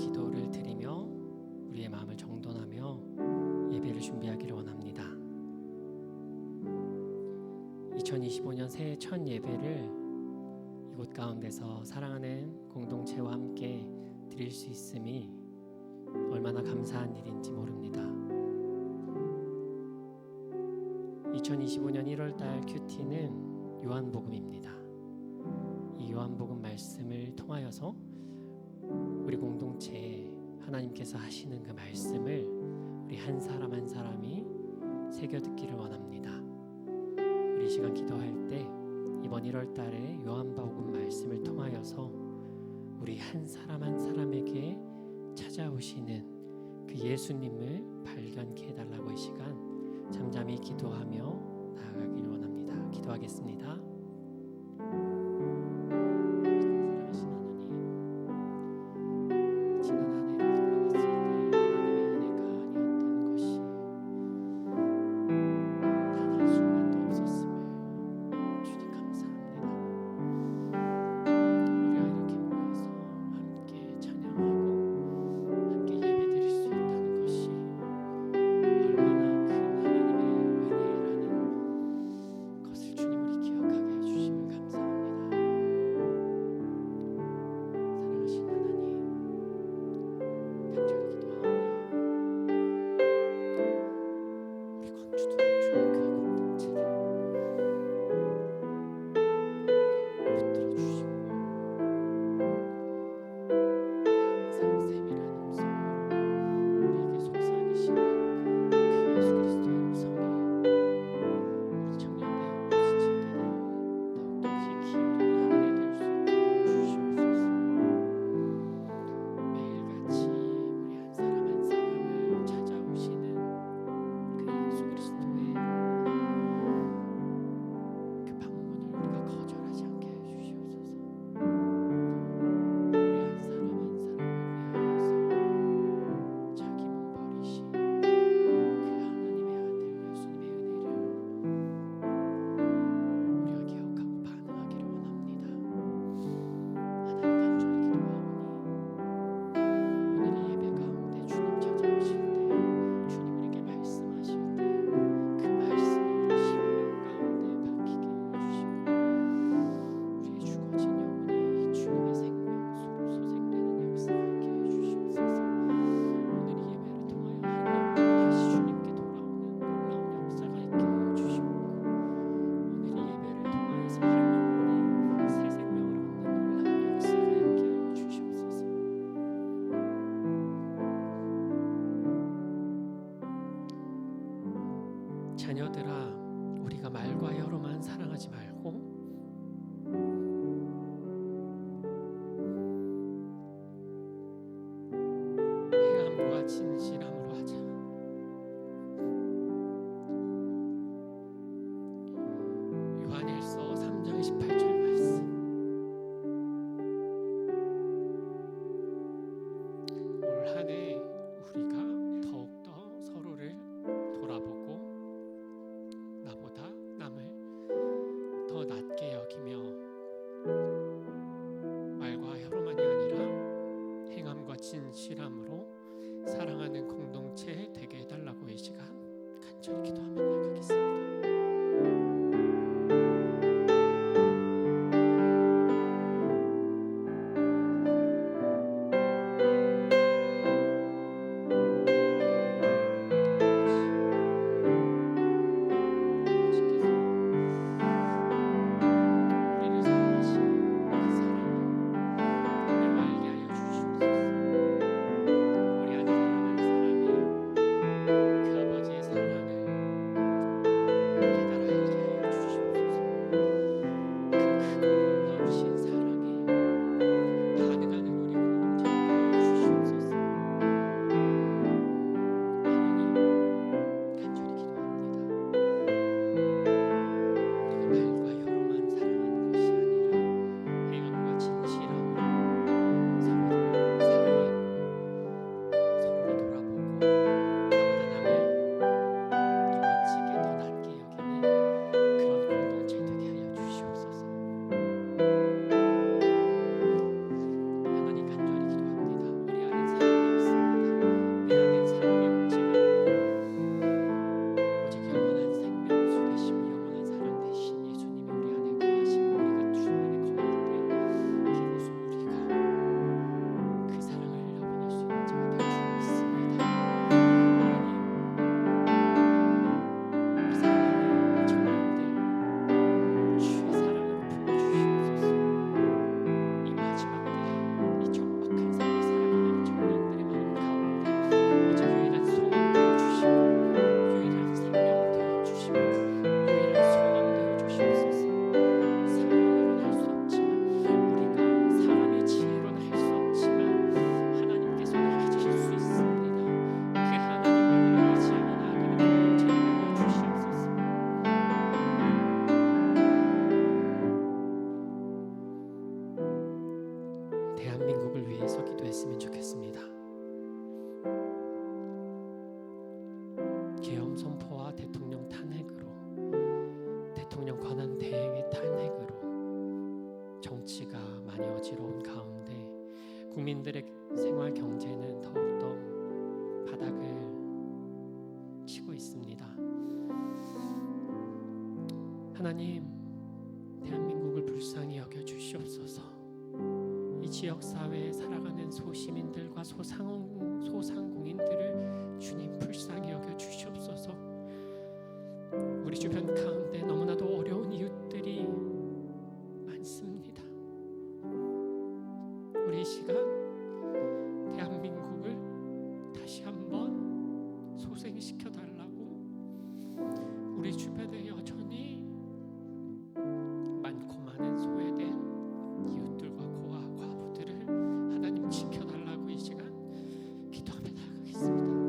기도를 드리며 우리의 마음을 정돈하며 예배를 준비하기를 원합니다. 2025년 새해 첫 예배를 이곳 가운데서 사랑하는 공동체와 함께 드릴 수 있음이 얼마나 감사한 일인지 모릅니다. 2025년 1월달 큐티는 요한복음입니다. 이 요한복음 말씀을 통하여서 우리 공동체에 하나님께서 하시는 그 말씀을 우리 한 사람 한 사람이 새겨 듣기를 원합니다. 우리 시간 기도할 때 이번 1월달에 요한복음 말씀을 통하여서 우리 한 사람 한 사람에게 찾아오시는 그 예수님을 발견케 해달라고 이 시간 잠잠히 기도하며 나아가길 원합니다. 기도하겠습니다. 자녀들아, 우리가 말과 혀로만 사랑하지 말고 행함과 진실함으로 하자. 요한일서 3장 18절 말씀. 올 한 해 우리가 더욱더 서로를 돌아보고 나보다 남을 더 낮게 여기며 말과 혀로만이 아니라 행함과 진실함으로 사랑하는 공동체 되게 해달라고 이 시간 간절히 기도하며 나가겠습니다. 우리 한 사람 한 사람이 그 아버지의 사랑을 위해서 기도했으면 좋겠습니다. 계엄 선포와 대통령 탄핵으로, 대통령 권한 대행의 탄핵으로 정치가 많이 어지러운 가운데 국민들의 생활 경제는 더욱더 바닥을 치고 있습니다. 하나님, 대한민국을 불쌍히 여겨 주시옵소서. 이 지역사회에 살아가는 소시민들과 소상공인들을 주님 불쌍히 여겨 주시옵소서. 우리 주변 가운데 너무나도 어려운 이웃들이 많습니다. 우리 이 시간 대한민국을 다시 한번 소생시켜달라고 우리 주변에 여전히 많고 많은 소외된 이웃들과 고아, 과부들을 하나님 지켜달라고 이 시간 기도하며 나아가겠습니다.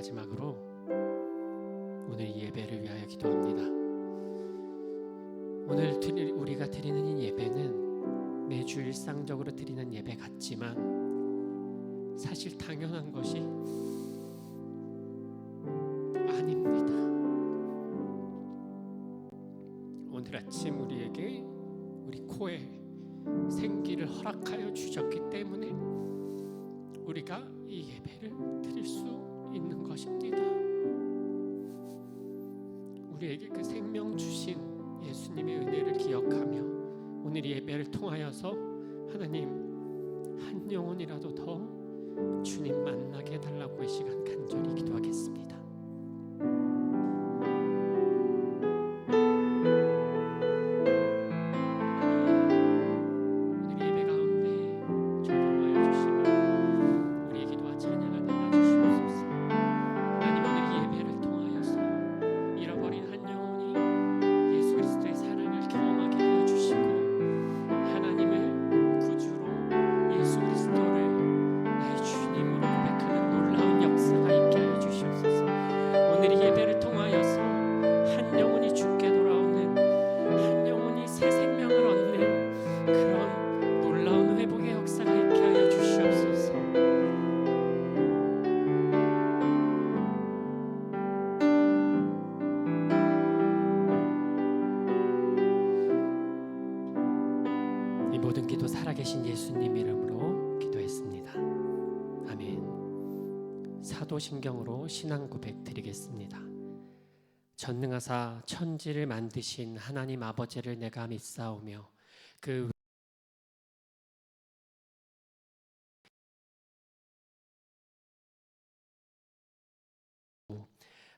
마지막으로 오늘 예배를 위하여 기도합니다. 오늘 우리가 드리는 이 예배는 매주 일상적으로 드리는 예배 같지만 사실 당연한 것이 아닙니다. 오늘 아침 우리에게 우리 코에 생기를 허락하여 주셨기 때문에 우리가 이 예배를 드릴 수 있는 것입니다. 우리에게 그 생명 주신 예수님의 은혜를 기억하며 오늘 이 예배를 통하여서 하나님 한 영혼이라도 더 주님 만나게 해달라고 이 시간 간절히 기도하겠습니다. 이 모든 기도 살아계신 예수님 이름으로 기도했습니다. 아멘. 사도신경으로 신앙 고백 드리겠습니다. 전능하사 천지를 만드신 하나님 아버지를 내가 믿사오며 그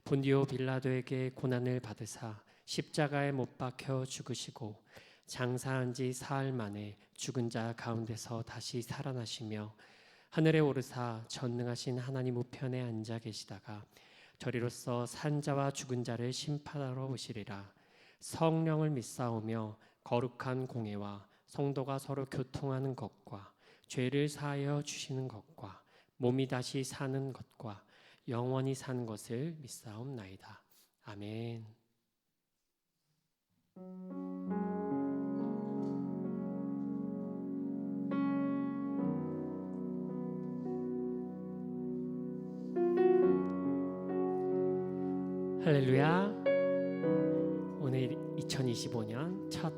본디오 빌라도에게 고난을 받으사 십자가에 못 박혀 죽으시고 장사한 지 사흘 만에 죽은 자 가운데서 다시 살아나시며 하늘에 오르사 전능하신 하나님 우편에 앉아 계시다가 저리로서 산 자와 죽은 자를 심판하러 오시리라. 성령을 믿사오며 거룩한 공회와 성도가 서로 교통하는 것과 죄를 사하여 주시는 것과 몸이 다시 사는 것과 영원히 사는 것을 믿사옵나이다. 아멘. 할렐루야. 오늘 2025년 첫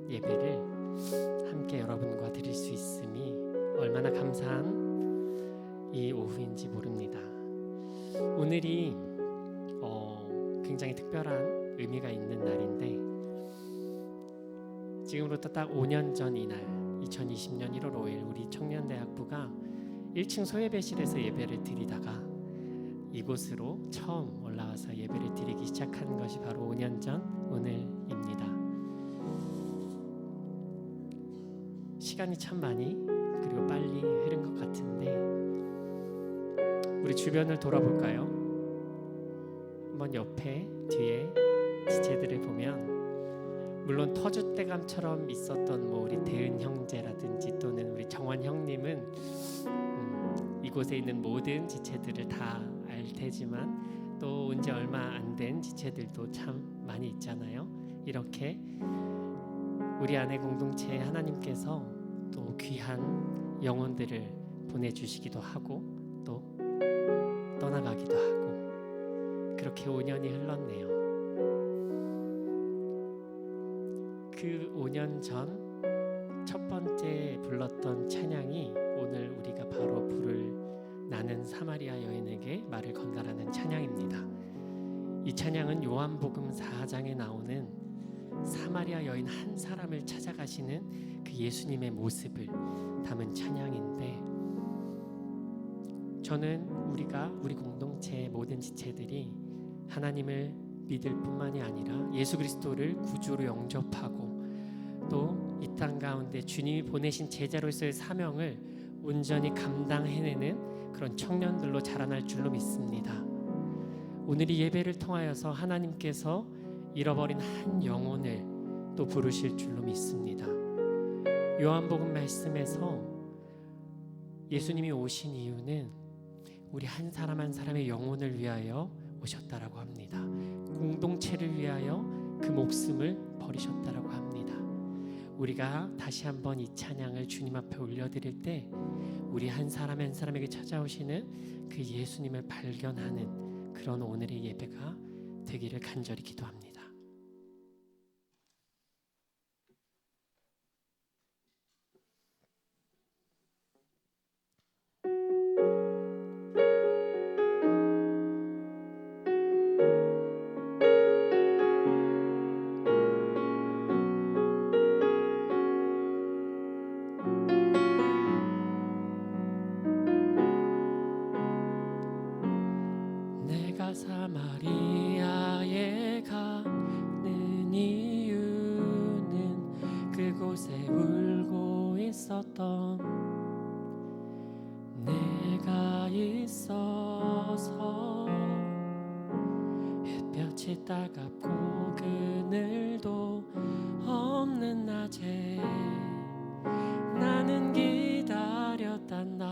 예배를 함께 여러분과 드릴 수 있음이 얼마나 감사한 이 오후인지 모릅니다. 오늘이 굉장히 특별한 의미가 있는 날인데, 지금으로부터 딱 5년 전 이날 2020년 1월 5일 우리 청년대학부가 1층 소예배실에서 예배를 드리다가 이곳으로 처음 올라와서 예배를 드리기 시작한 것이 바로 5년 전 오늘입니다. 시간이 참 많이 그리고 빨리 흐른 것 같은데, 우리 주변을 돌아볼까요? 한번 옆에 뒤에 지체들을 보면 물론 터줏대감처럼 있었던 우리 대은 형제라든지 또는 우리 정원 형님은 이곳에 있는 모든 지체들을 다 알 테지만 또 온 지 얼마 안 된 지체들도 참 많이 있잖아요. 이렇게 우리 안에 공동체에 하나님께서 또 귀한 영혼들을 보내주시기도 하고 또 떠나가기도 하고, 그렇게 5년이 흘렀네요. 그 5년 전 첫 번째 불렀던 찬양이 오늘 우리가 바로 부를 나는 사마리아 여인에게 말을 건다라는 찬양입니다. 이 찬양은 요한복음 4장에 나오는 사마리아 여인 한 사람을 찾아가시는 그 예수님의 모습을 담은 찬양인데, 저는 우리 공동체의 모든 지체들이 하나님을 믿을 뿐만이 아니라 예수 그리스도를 구주로 영접하고 또 이 땅 가운데 주님이 보내신 제자로서의 사명을 온전히 감당해내는 그런 청년들로 자라날 줄로 믿습니다. 오늘 이 예배를 통하여서 하나님께서 잃어버린 한 영혼을 또 부르실 줄로 믿습니다. 요한복음 말씀에서 예수님이 오신 이유는 우리 한 사람 한 사람의 영혼을 위하여 오셨다라고 합니다. 공동체를 위하여 그 목숨을 버리셨다라고 합니다. 우리가 다시 한번 이 찬양을 주님 앞에 올려드릴 때 우리 한 사람 한 사람에게 찾아오시는 그 예수님을 발견하는 그런 오늘의 예배가 되기를 간절히 기도합니다. 사마리아에 가는 이유는 그곳에 울고 있었던 내가 있어서, 햇볕이 따갑고 그늘도 없는 낮에 나는 기다렸단다.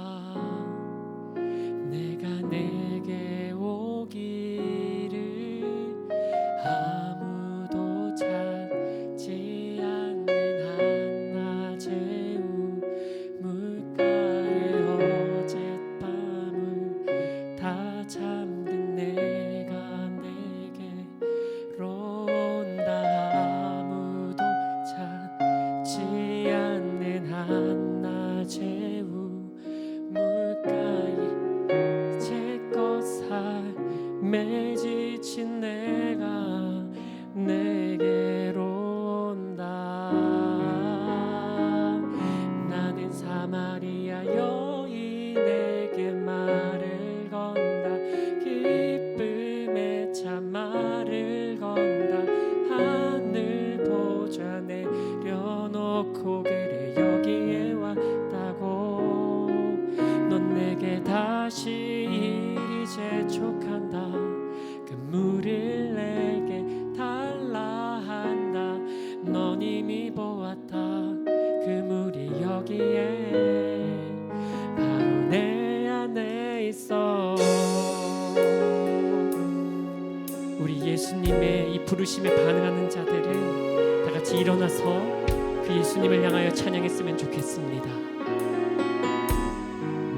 내가 내게 오기를 아무도 찾지 않는 한낮의 우물가에 어젯밤을 다 잠든 내가 내게로 온다. 아무도 찾지 않는 한낮의 우물가에 삶에 지친 내가 내게로 온다. 나는 사마리아 여인에게 말을 건다. 기쁨에 참 말을 건다. 하늘 보좌 내려놓고 그래 여기에 왔다고. 넌 내게 다시 재촉한다. 그 물을 내게 달라 한다. 넌 이미 보았다. 그 물이 여기에 바로 내 안에 있어. 우리 예수님의 이 부르심에 반응하는 자들은 다 같이 일어나서 그 예수님을 향하여 찬양했으면 좋겠습니다.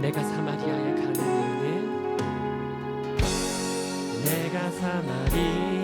내가 사마리아에 가는 이유는 내가 사마리아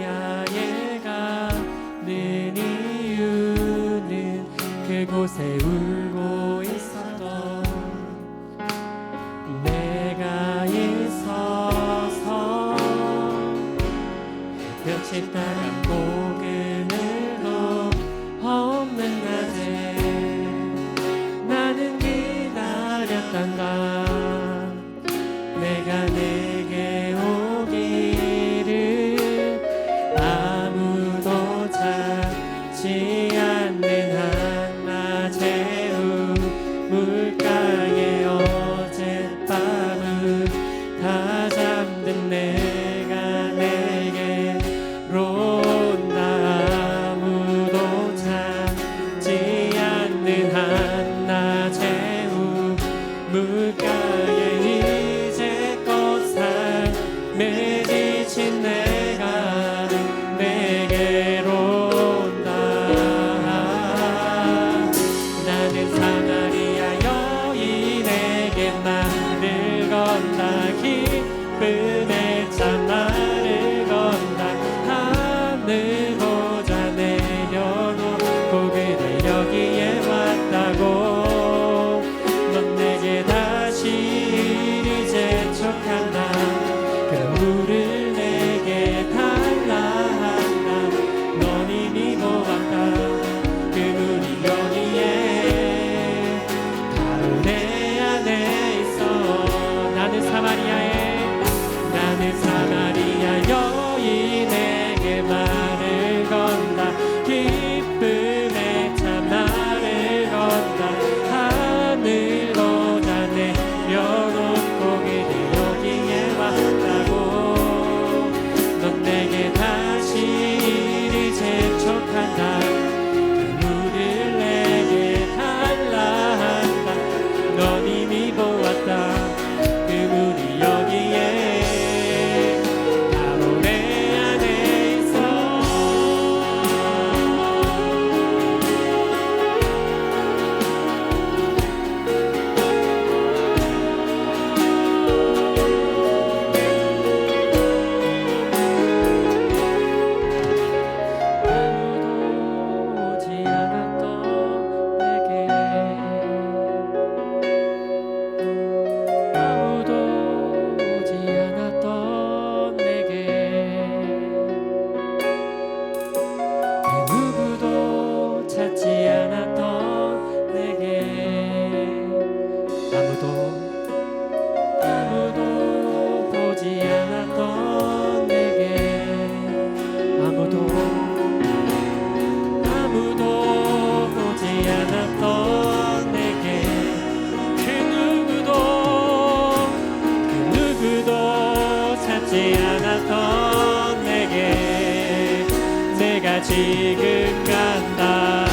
내가 지금 간다.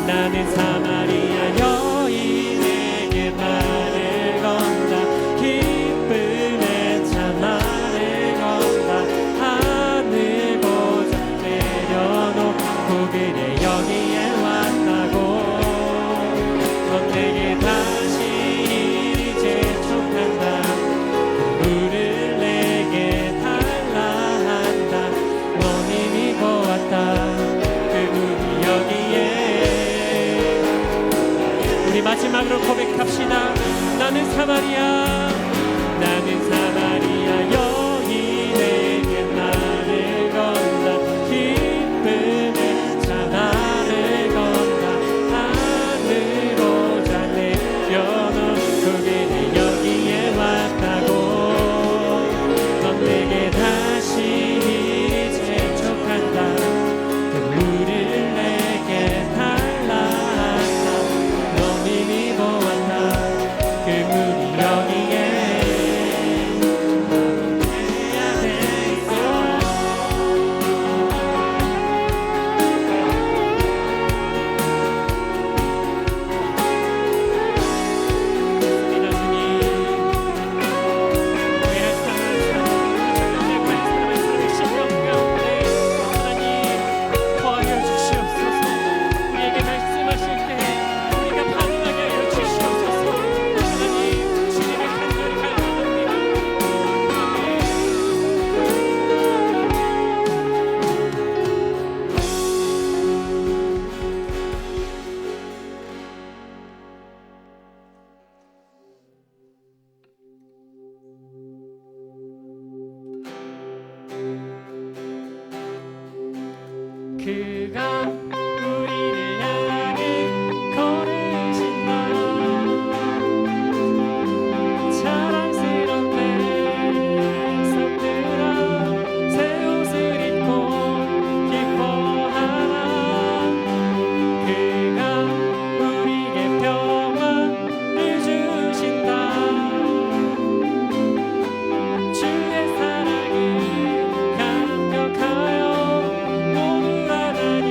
나는 사마리아 여인에게 말을 건다. 기쁨의 참 말을 건다. 하늘 보좌 내려놓고 그래 여기에 왔다고. 넌 내게 다시 재촉한다. 물을 내게 달라 한다. 넌 이미 보았다. 그 물이 여기에. 우리 마지막으로 고백합시다. 나는 사마리아 여인에게 말을 건다. 기쁨의 참 말을 건다. 하늘 보좌 내려놓고 그래 여기에 왔다고. 넌 내게 다시 재촉한다. 그 물을 내게 달라 한다. 넌 이미 보았다. 그 물이 여기에. 그가 우리를 향해 걸으신다. 자랑스럽네 백성들아 새 옷을 입고 기뻐하라. 그가 우리에게 평안을 주신다. 주의 사랑을 감격하여 모두 하나님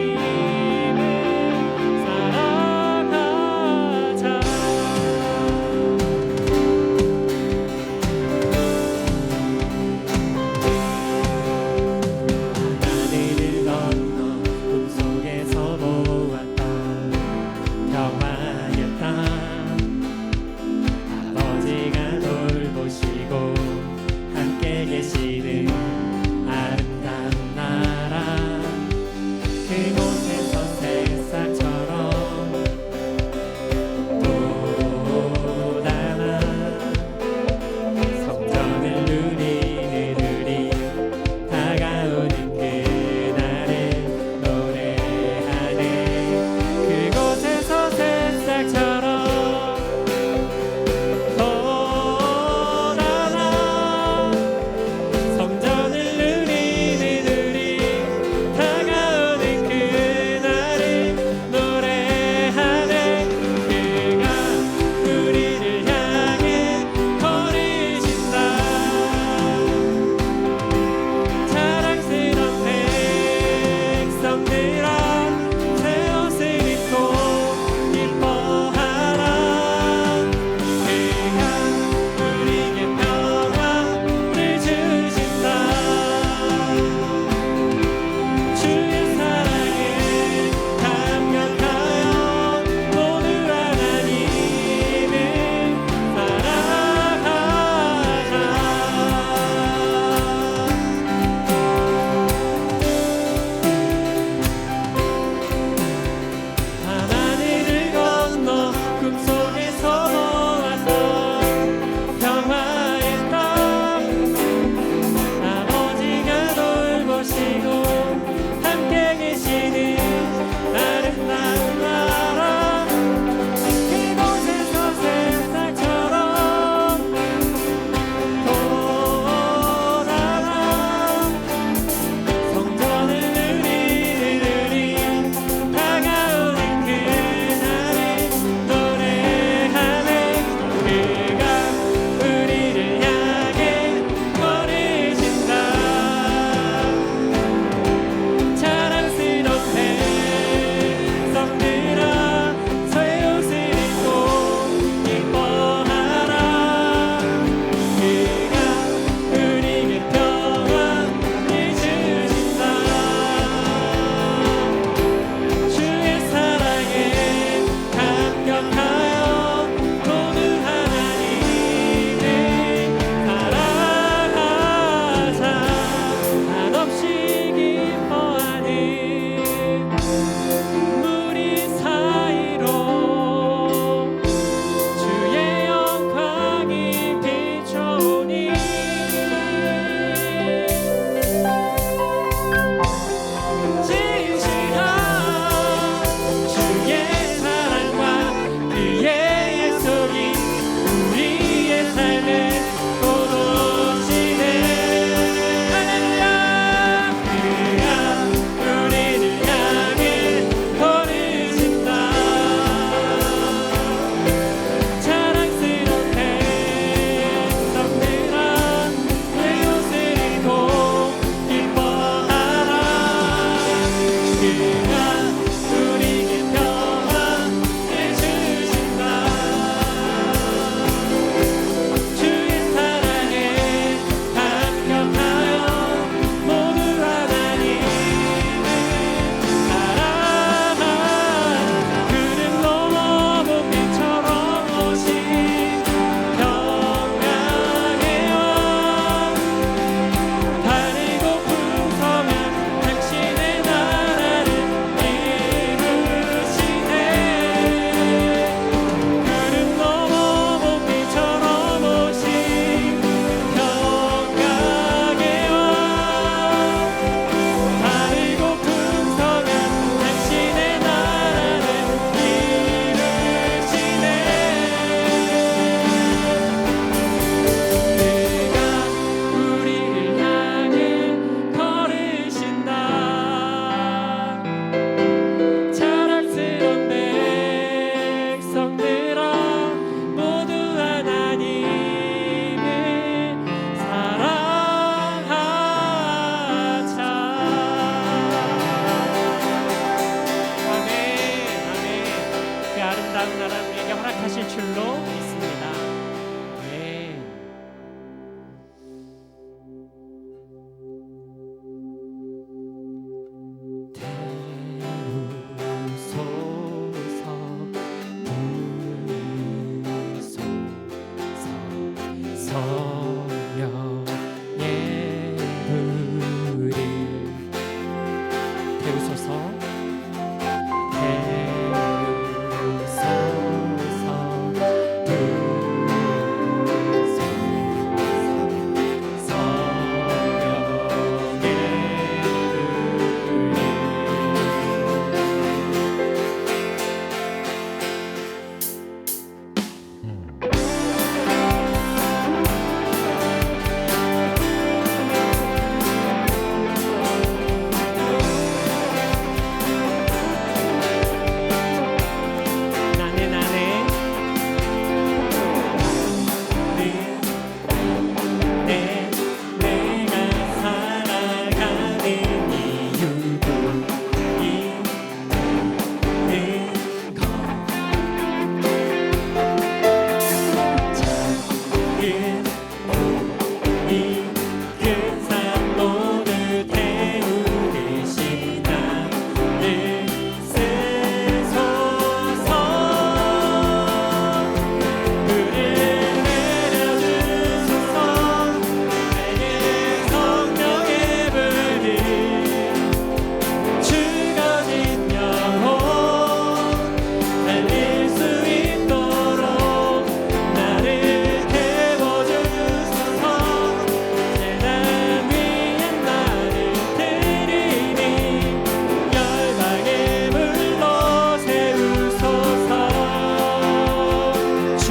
배우소서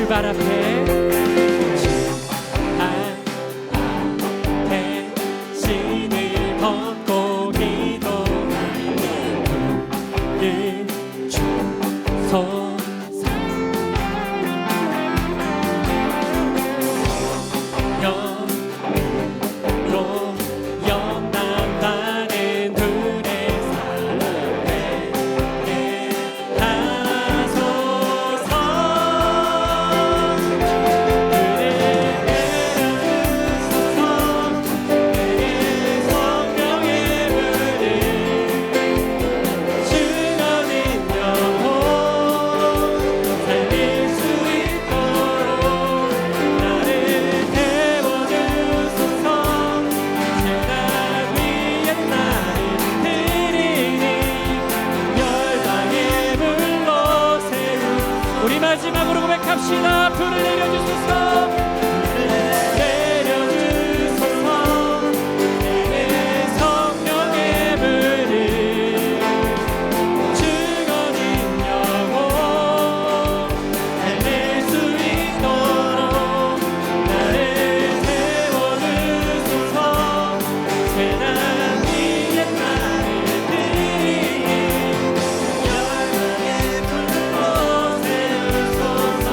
발 앞에 신을 벗고 기도하는 주소서 영으로 영남하는 둘의 사랑에 하소서 우리 마지막으로 고백합시다. 불을 내려주소서. 내려주소서. 내 성령의 불을 죽어진 영혼 살릴 수 있도록 나를 세워주소서. 재단 위에 나를 드리니 열방의 불로 세우소서.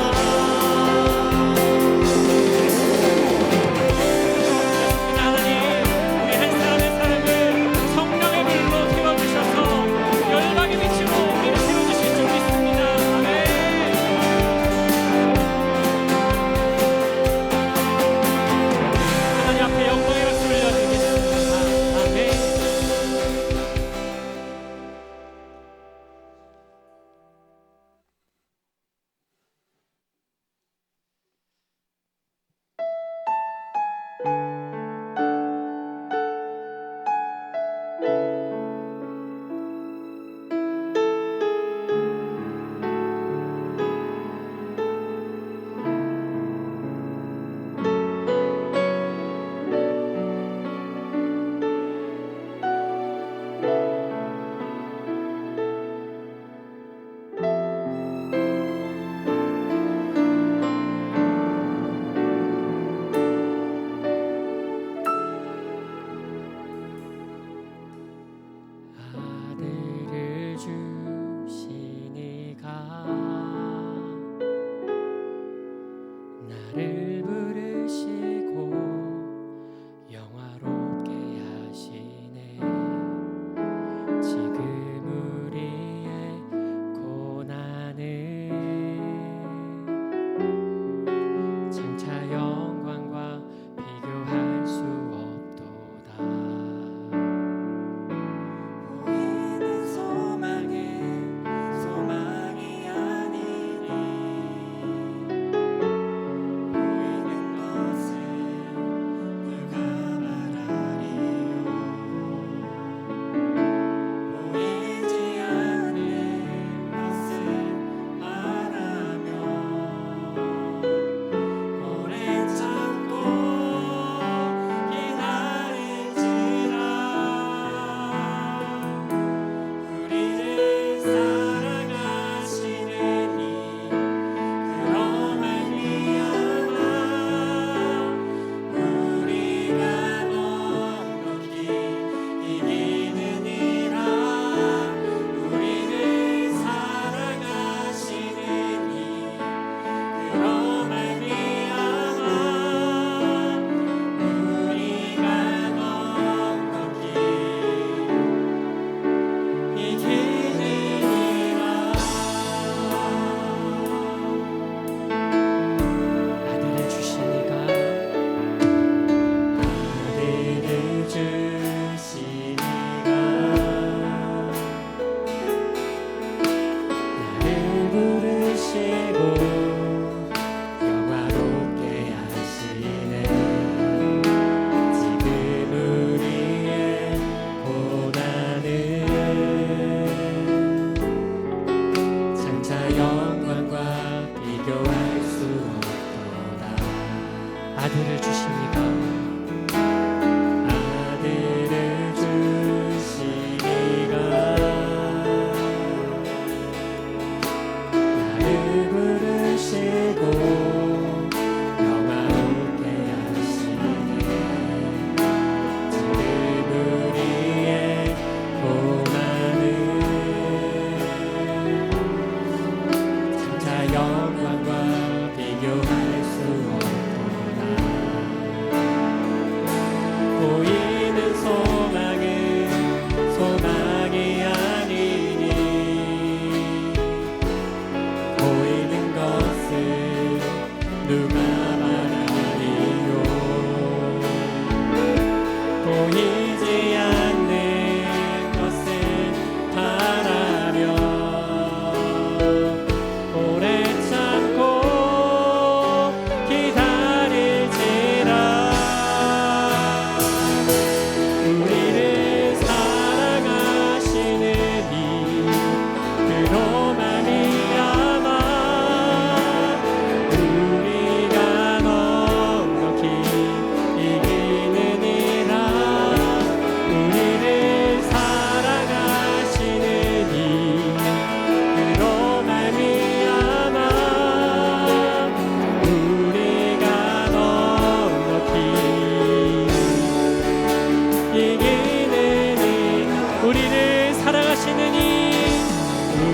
우리를 사랑하시는 이,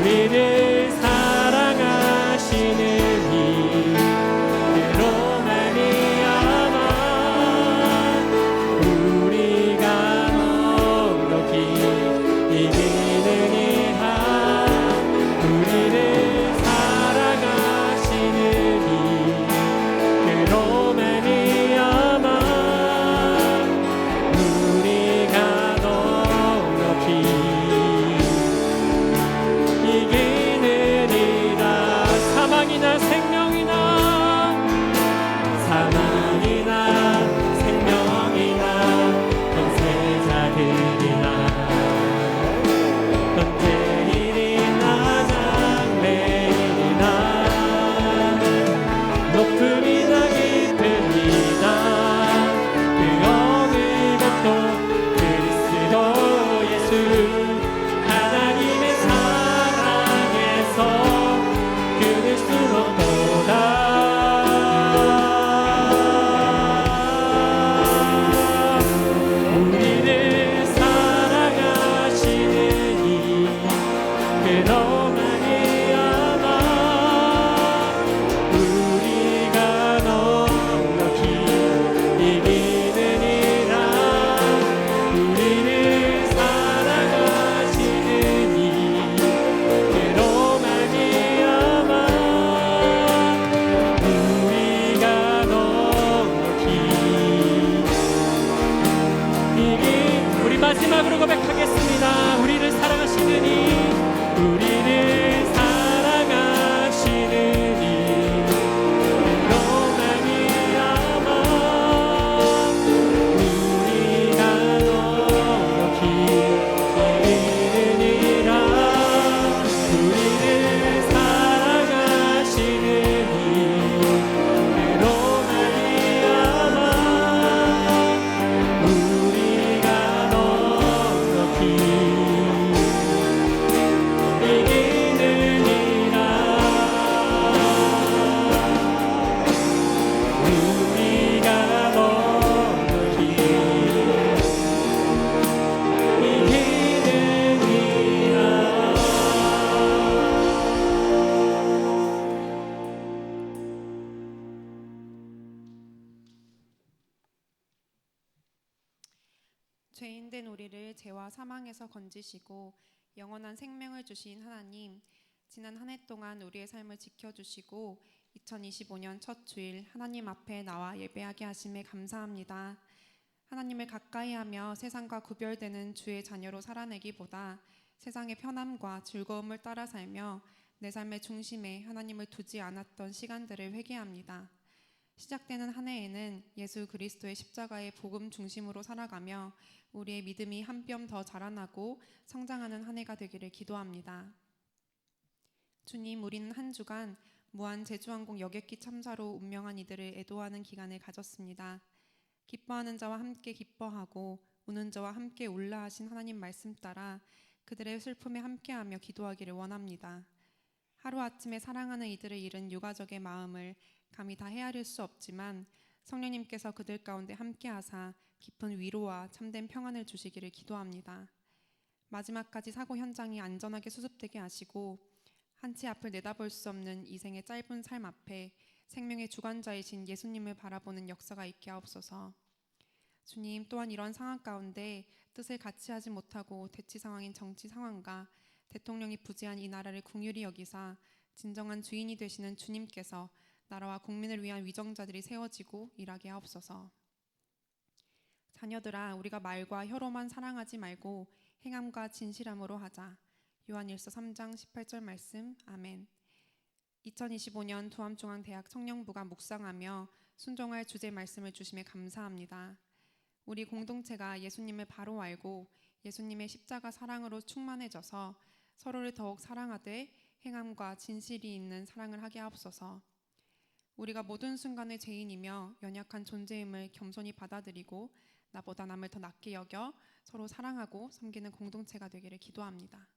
우리를 사랑하시는 이, 그로 말미암아 우리가 넉넉히 이기느니라. 우리를 사랑하시는 이, 그로 말미암아 우리가 넉넉히 이기느니라. 사망이나 생명이나 권세자들이나 현재일이나 장래일이나 높음이나 깊음이나 그 어느 것도 그리스도 예수 하나님의 사랑에서 끊을 수 없도다. 우리를 사랑하시는 이, 그로 말미암아 우리가 넉넉히 이기느니라. 우리를 사랑하시는 이, 그로 말미암아 우리가 넉넉히 우리 마지막으로 고백하겠습니다. 우리를 사랑하시는 이, 우리를 사랑하시는 이, 그로 말미암아 우리가 넉넉히 이기느니라. 우리를 사랑하시는 이, 그로 말미암아 우리가 넉넉히 이기느니라. 우리가 넉넉히 죄인된 우리를 죄와 사망에서 건지시고 영원한 생명을 주신 하나님, 지난 한 해 동안 우리의 삶을 지켜주시고 2025년 첫 주일 하나님 앞에 나와 예배하게 하심에 감사합니다. 하나님을 가까이하며 세상과 구별되는 주의 자녀로 살아내기보다 세상의 편함과 즐거움을 따라 살며 내 삶의 중심에 하나님을 두지 않았던 시간들을 회개합니다. 시작되는 한 해에는 예수 그리스도의 십자가의 복음 중심으로 살아가며 우리의 믿음이 한 뼘 더 자라나고 성장하는 한 해가 되기를 기도합니다. 주님, 우리는 한 주간 무한 제주항공 여객기 참사로 운명한 이들을 애도하는 기간을 가졌습니다. 기뻐하는 자와 함께 기뻐하고 우는 자와 함께 울라 하신 하나님 말씀 따라 그들의 슬픔에 함께하며 기도하기를 원합니다. 하루아침에 사랑하는 이들을 잃은 유가족의 마음을 감히 다 헤아릴 수 없지만 성령님께서 그들 가운데 함께하사 깊은 위로와 참된 평안을 주시기를 기도합니다. 마지막까지 사고 현장이 안전하게 수습되게 하시고 한치 앞을 내다볼 수 없는 이생의 짧은 삶 앞에 생명의 주관자이신 예수님을 바라보는 역사가 있게 하옵소서. 주님, 또한 이런 상황 가운데 뜻을 같이 하지 못하고 대치 상황인 정치 상황과 대통령이 부재한 이 나라를 긍휼히 여기사 진정한 주인이 되시는 주님께서 나라와 국민을 위한 위정자들이 세워지고 일하게 하옵소서. 자녀들아, 우리가 말과 혀로만 사랑하지 말고 행함과 진실함으로 하자. 요한일서 3장 18절 말씀. 아멘. 2025년 두암중앙대학 청년부가 묵상하며 순종할 주제 말씀을 주심에 감사합니다. 우리 공동체가 예수님을 바로 알고 예수님의 십자가 사랑으로 충만해져서 서로를 더욱 사랑하되 행함과 진실이 있는 사랑을 하게 하옵소서. 우리가 모든 순간의 죄인이며 연약한 존재임을 겸손히 받아들이고 나보다 남을 더 낮게 여겨 서로 사랑하고 섬기는 공동체가 되기를 기도합니다.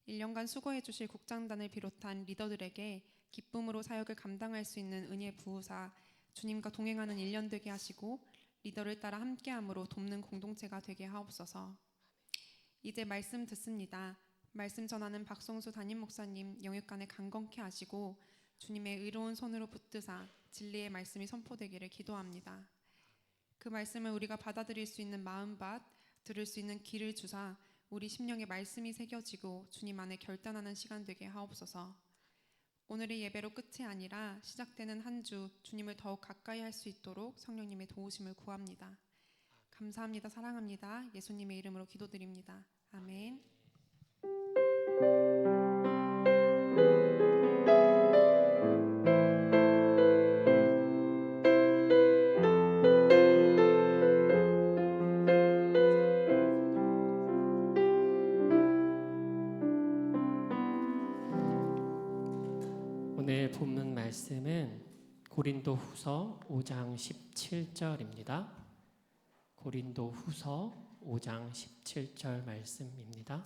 1년간 수고해 주실 국장단을 비롯한 리더들에게 기쁨으로 사역을 감당할 수 있는 은혜 부으사 주님과 동행하는 1년 되게 하시고 리더를 따라 함께함으로 돕는 공동체가 되게 하옵소서. 이제 말씀 듣습니다. 말씀 전하는 박성수 담임 목사님 영육간에 강건케 하시고 주님의 의로운 손으로 붙드사 진리의 말씀이 선포되기를 기도합니다. 그 말씀을 우리가 받아들일 수 있는 마음밭, 들을 수 있는 귀를 주사 우리 심령에 말씀이 새겨지고 주님 안에 결단하는 시간 되게 하옵소서. 오늘의 예배로 끝이 아니라 시작되는 한 주 주님을 더욱 가까이 할 수 있도록 성령님의 도우심을 구합니다. 감사합니다. 사랑합니다. 예수님의 이름으로 기도드립니다. 아멘. 오늘 본문 말씀은 고린도후서 5장 17절입니다. 고린도후서 5장 17절 말씀입니다.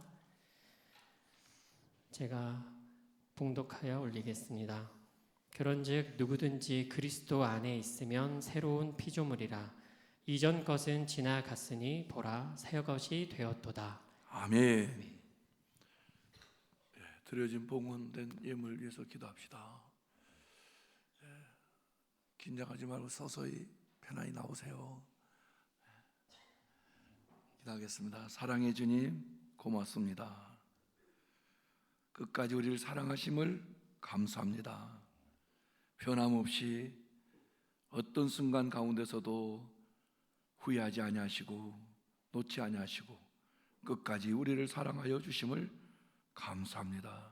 제가 봉독하여 올리겠습니다. 그런즉 누구든지 그리스도 안에 있으면 새로운 피조물이라. 이전 것은 지나갔으니 보라 새 것이 되었도다. 아멘. 드려진 봉헌된 예물 위해서 기도합시다. 긴장하지 말고 서서히 편안히 나오세요. 기도하겠습니다. 사랑해 주님 고맙습니다. 끝까지 우리를 사랑하심을 감사합니다. 변함없이 어떤 순간 가운데서도 후회하지 아니하시고 놓지 아니하시고 끝까지 우리를 사랑하여 주심을 감사합니다.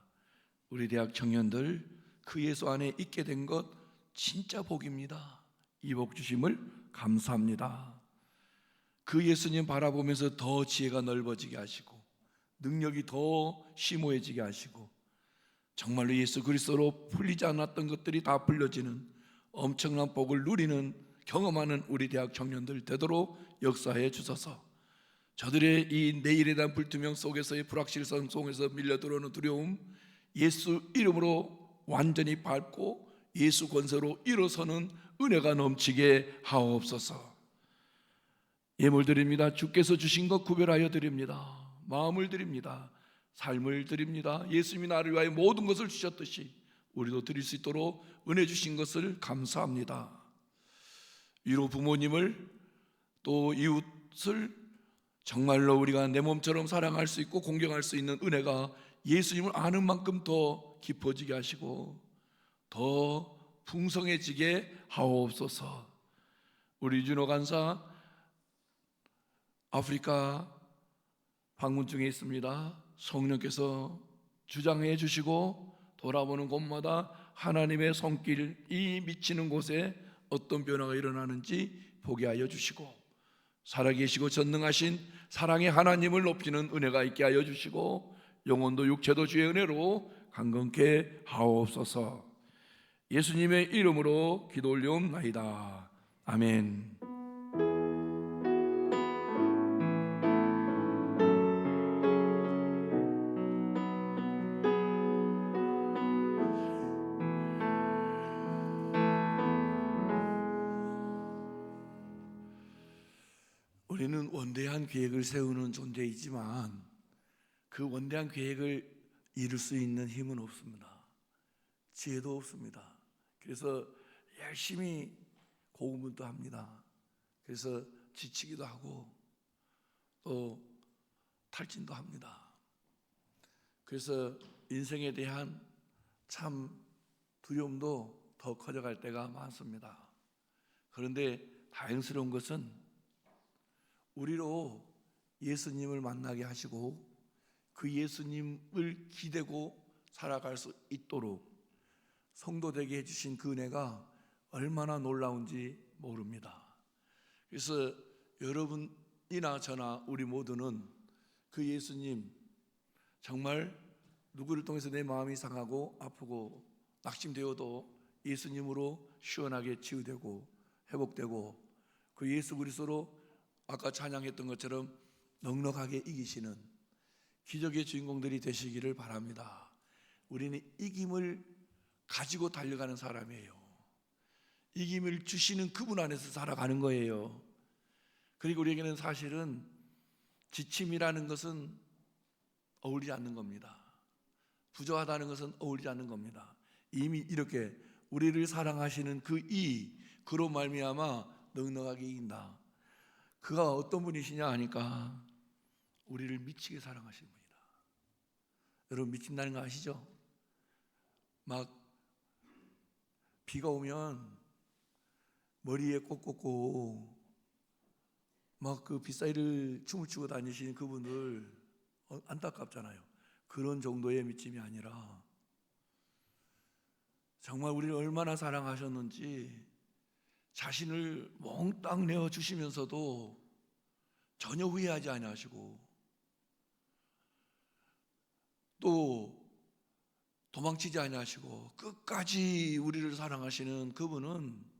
우리 대학 청년들 그 예수 안에 있게 된 것 진짜 복입니다. 이 복 주심을 감사합니다. 그 예수님 바라보면서 더 지혜가 넓어지게 하시고 능력이 더 심오해지게 하시고 정말로 예수 그리스도로 풀리지 않았던 것들이 다 풀려지는 엄청난 복을 누리는 경험하는 우리 대학 청년들 되도록 역사해 주소서. 저들의 이 내일에 대한 불투명 속에서의 불확실성 속에서 밀려들어오는 두려움 예수 이름으로 완전히 밟고 예수 권세로 일어서는 은혜가 넘치게 하옵소서. 예물 드립니다. 주께서 주신 것 구별하여 드립니다. 마음을 드립니다. 삶을 드립니다. 예수님이 나를 위하여 모든 것을 주셨듯이 우리도 드릴 수 있도록 은혜 주신 것을 감사합니다. 위로 부모님을 또 이웃을 정말로 우리가 내 몸처럼 사랑할 수 있고 공경할 수 있는 은혜가 예수님을 아는 만큼 더 깊어지게 하시고 더 풍성해지게 하옵소서. 우리 유준호 간사 아프리카 방문 중에 있습니다. 성령께서 주장해 주시고 돌아보는 곳마다 하나님의 손길이 미치는 곳에 어떤 변화가 일어나는지 보게 하여 주시고 살아계시고 전능하신 사랑의 하나님을 높이는 은혜가 있게 하여 주시고 영혼도 육체도 주의 은혜로 강건케 하옵소서. 예수님의 이름으로 기도 올리옵나이다. 아멘. 우리는 원대한 계획을 세우는 존재이지만 그 원대한 계획을 이룰 수 있는 힘은 없습니다. 지혜도 없습니다. 그래서 열심히 고군분투 합니다. 그래서 지치기도 하고 또 탈진도 합니다. 그래서 인생에 대한 참 두려움도 더 커져갈 때가 많습니다. 그런데 다행스러운 것은 우리로 예수님을 만나게 하시고 그 예수님을 기대고 살아갈 수 있도록 성도되게 해주신 그 은혜가 얼마나 놀라운지 모릅니다. 그래서 여러분이나 저나 우리 모두는 그 예수님 정말 누구를 통해서 내 마음이 상하고 아프고 낙심되어도 예수님으로 시원하게 치유되고 회복되고 그 예수 그리스도로 아까 찬양했던 것처럼 넉넉하게 이기시는 기적의 주인공들이 되시기를 바랍니다. 우리는 이김을 가지고 달려가는 사람이에요. 이김을 주시는 그분 안에서 살아가는 거예요. 그리고 우리에게는 사실은 지침이라는 것은 어울리지 않는 겁니다. 부족하다는 것은 어울리지 않는 겁니다. 이미 이렇게 우리를 사랑하시는 그로 말미암아 넉넉하게 이긴다. 그가 어떤 분이시냐 하니까 우리를 미치게 사랑하시는 분이다. 여러분, 미친다는 거 아시죠? 막 비가 오면 머리에 꽃 꽂고 막 그 빗사이를 춤을 추고 다니시는 그분들 안타깝잖아요. 그런 정도의 미침이 아니라 정말 우리를 얼마나 사랑하셨는지 자신을 몽땅 내어 주시면서도 전혀 후회하지 아니하시고 또 도망치지 아니하시고 끝까지 우리를 사랑하시는 그분은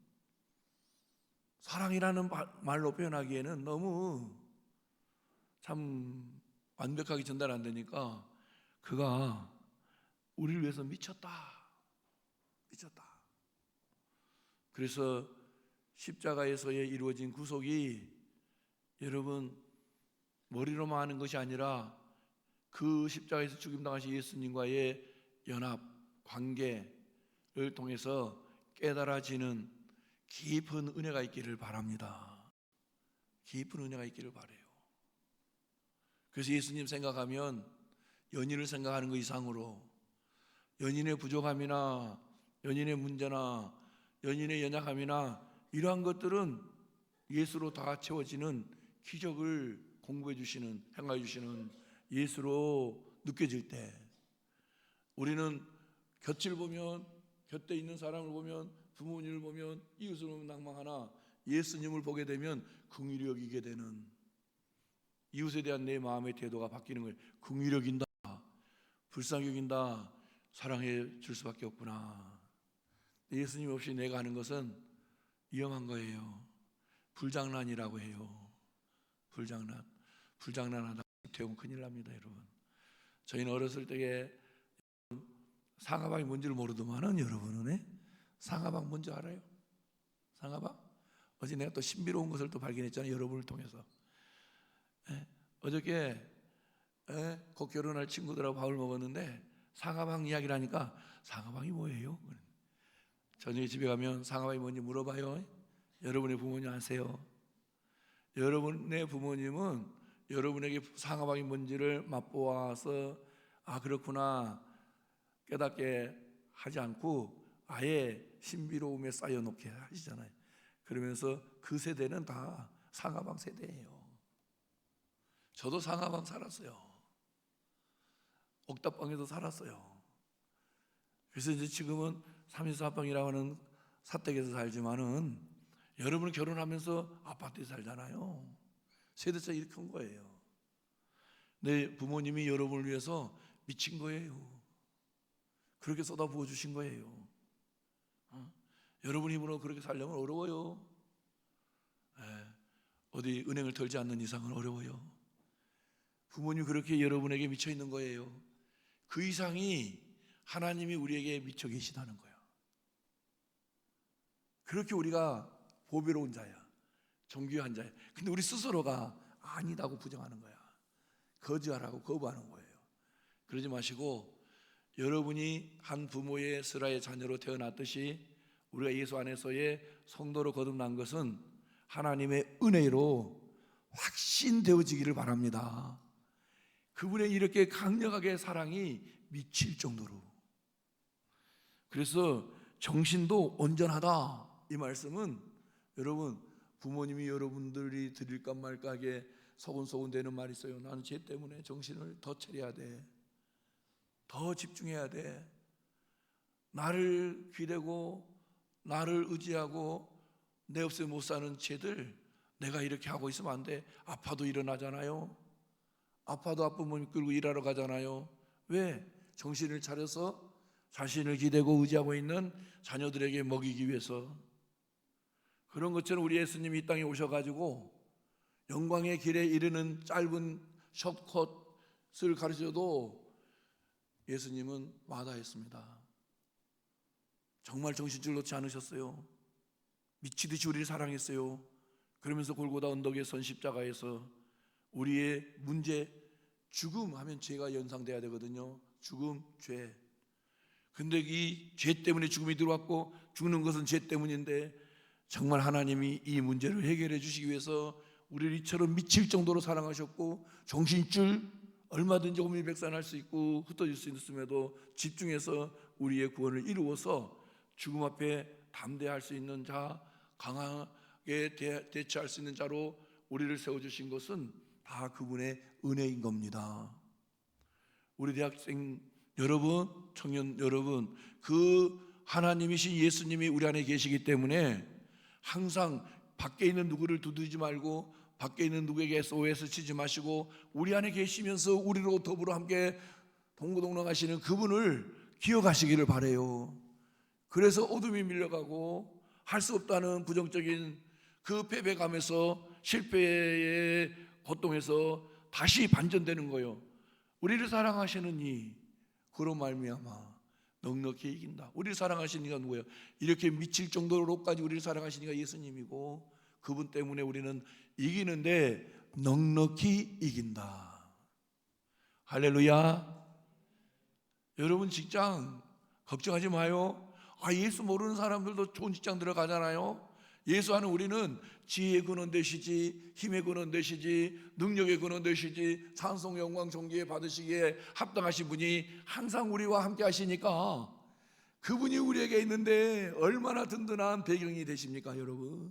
사랑이라는 말로 표현하기에는 너무 참 완벽하게 전달 안 되니까 그가 우리를 위해서 미쳤다. 그래서 십자가에서의 이루어진 구속이 여러분 머리로만 하는 것이 아니라 그 십자가에서 죽임당하신 예수님과의 연합 관계를 통해서 깨달아지는 깊은 은혜가 있기를 바랍니다. 깊은 은혜가 있기를 바라요. 그래서 예수님 생각하면 연인을 생각하는 것 이상으로 연인의 부족함이나 연인의 문제나 연인의 연약함이나 이러한 것들은 예수로 다 채워지는 기적을 공부해 주시는, 행하여 주시는 예수로 느껴질 때 우리는 곁을 보면, 곁에 있는 사람을 보면, 부모님을 보면, 이웃을 보면 낭망하나 예수님을 보게 되면 긍휼히 여기게 되는, 이웃에 대한 내 마음의 태도가 바뀌는 거예요. 긍휼히 여긴다, 불쌍히 여긴다, 사랑해 줄 수밖에 없구나. 예수님 없이 내가 하는 것은 위험한 거예요. 불장난이라고 해요. 불장난하다 태우면 큰일 납니다, 여러분. 저희는 어렸을 때에 상하방이 뭔지를 모르더만은 여러분은 상하방 뭔지 알아요? 상하방? 어제 내가 또 신비로운 것을 또 발견했잖아요, 여러분을 통해서. 어저께 곧 결혼할 친구들하고 밥을 먹었는데 상하방 이야기를 하니까 상하방이 뭐예요? 저녁에 집에 가면 상하방이 뭔지 물어봐요. 여러분의 부모님 아세요? 여러분의 부모님은 여러분에게 상하방이 뭔지를 맛보아서 아 그렇구나 깨닫게 하지 않고 아예 신비로움에 쌓여놓게 하시잖아요. 그러면서 그 세대는 다 상하방 세대예요. 저도 상하방 살았어요. 옥탑방에도 살았어요. 그래서 이제 지금은 34방이라고 하는 사택에서 살지만은 여러분은 결혼하면서 아파트에 살잖아요. 세대차 이렇게 큰 거예요. 내 부모님이 여러분을 위해서 미친 거예요. 그렇게 쏟아부어 주신 거예요. 여러분 힘으로 그렇게 살려면 어려워요. 어디 은행을 털지 않는 이상은 어려워요. 부모님 그렇게 여러분에게 미쳐 있는 거예요. 그 이상이 하나님이 우리에게 미쳐 계시다는 거예요. 그렇게 우리가 보배로운 자야, 존귀한 자야. 근데 우리 스스로가 아니다고 부정하는 거야. 거짓하라고 거부하는 거예요. 그러지 마시고 여러분이 한 부모의 슬하의 자녀로 태어났듯이 우리가 예수 안에서의 성도로 거듭난 것은 하나님의 은혜로 확신되어지기를 바랍니다. 그분의 이렇게 강력하게 사랑이 미칠 정도로. 그래서 정신도 온전하다 이 말씀은 여러분 부모님이 여러분들이 드릴까 말까 하게 소곤소곤 되는 말이 있어요. 나는 쟤 때문에 정신을 더 차려야 돼, 더 집중해야 돼, 나를 기대고 나를 의지하고 내 없이 못 사는 쟤들 내가 이렇게 하고 있으면 안 돼. 아파도 일어나잖아요. 아파도 아픈 몸 끌고 일하러 가잖아요. 왜? 정신을 차려서 자신을 기대고 의지하고 있는 자녀들에게 먹이기 위해서. 그런 것처럼 우리 예수님이 이 땅에 오셔가지고 영광의 길에 이르는 짧은 숏컷을 가르쳐도 예수님은 마다했습니다. 정말 정신줄 놓지 않으셨어요. 미치듯이 우리를 사랑했어요. 그러면서 골고다 언덕의 선 십자가에서 우리의 문제, 죽음 하면 죄가 연상돼야 되거든요. 죽음, 죄. 근데 이 죄 때문에 죽음이 들어왔고 죽는 것은 죄 때문인데 정말 하나님이 이 문제를 해결해 주시기 위해서 우리를 이처럼 미칠 정도로 사랑하셨고 정신줄 얼마든지 혼미백산할 수 있고 흩어질 수 있음에도 집중해서 우리의 구원을 이루어서 죽음 앞에 담대할 수 있는 자, 강하게 대처할 수 있는 자로 우리를 세워주신 것은 다 그분의 은혜인 겁니다. 우리 대학생 여러분, 청년 여러분, 그 하나님이신 예수님이 우리 안에 계시기 때문에 항상 밖에 있는 누구를 두드리지 말고 밖에 있는 누구에게 SOS 치지 마시고 우리 안에 계시면서 우리로 더불어 함께 동고동락하시는 그분을 기억하시기를 바라요. 그래서 어둠이 밀려가고 할 수 없다는 부정적인 그 패배감에서 실패의 고통에서 다시 반전되는 거예요. 우리를 사랑하시는 이 그로 말미암아 넉넉히 이긴다. 우리를 사랑하시는 이가 누구예요? 이렇게 미칠 정도로까지 우리를 사랑하시는 이가 예수님이고 그분 때문에 우리는 이기는데 넉넉히 이긴다. 할렐루야. 여러분 직장 걱정하지 마요. 예수 모르는 사람들도 좋은 직장 들어가잖아요. 예수 하는 우리는 지혜의 근원 되시지, 힘의 근원 되시지, 능력의 근원 되시지, 찬송 영광 존귀에 받으시기에 합당하신 분이 항상 우리와 함께 하시니까 그분이 우리에게 있는데 얼마나 든든한 배경이 되십니까 여러분?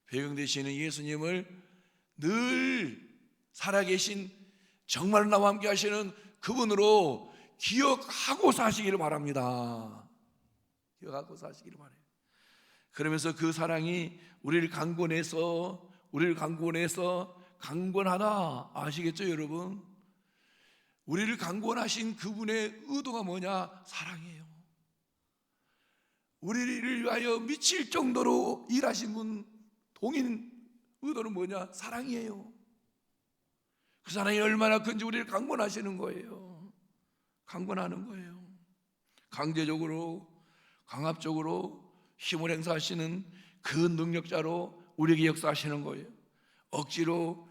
배경 되시는 예수님을 늘 살아계신 정말 나와 함께 하시는 그분으로 기억하고 사시기를 바랍니다. 기억하고 사시기를 바라요. 그러면서 그 사랑이 우리를 강권해서 강권하다. 아시겠죠 여러분? 우리를 강권하신 그분의 의도가 뭐냐? 사랑이에요. 우리를 위하여 미칠 정도로 일하신 분 동인 의도는 뭐냐? 사랑이에요. 그 사랑이 얼마나 큰지 우리를 강권하시는 거예요. 강권하는 거예요. 강제적으로 강압적으로 힘을 행사하시는 그 능력자로 우리에게 역사하시는 거예요. 억지로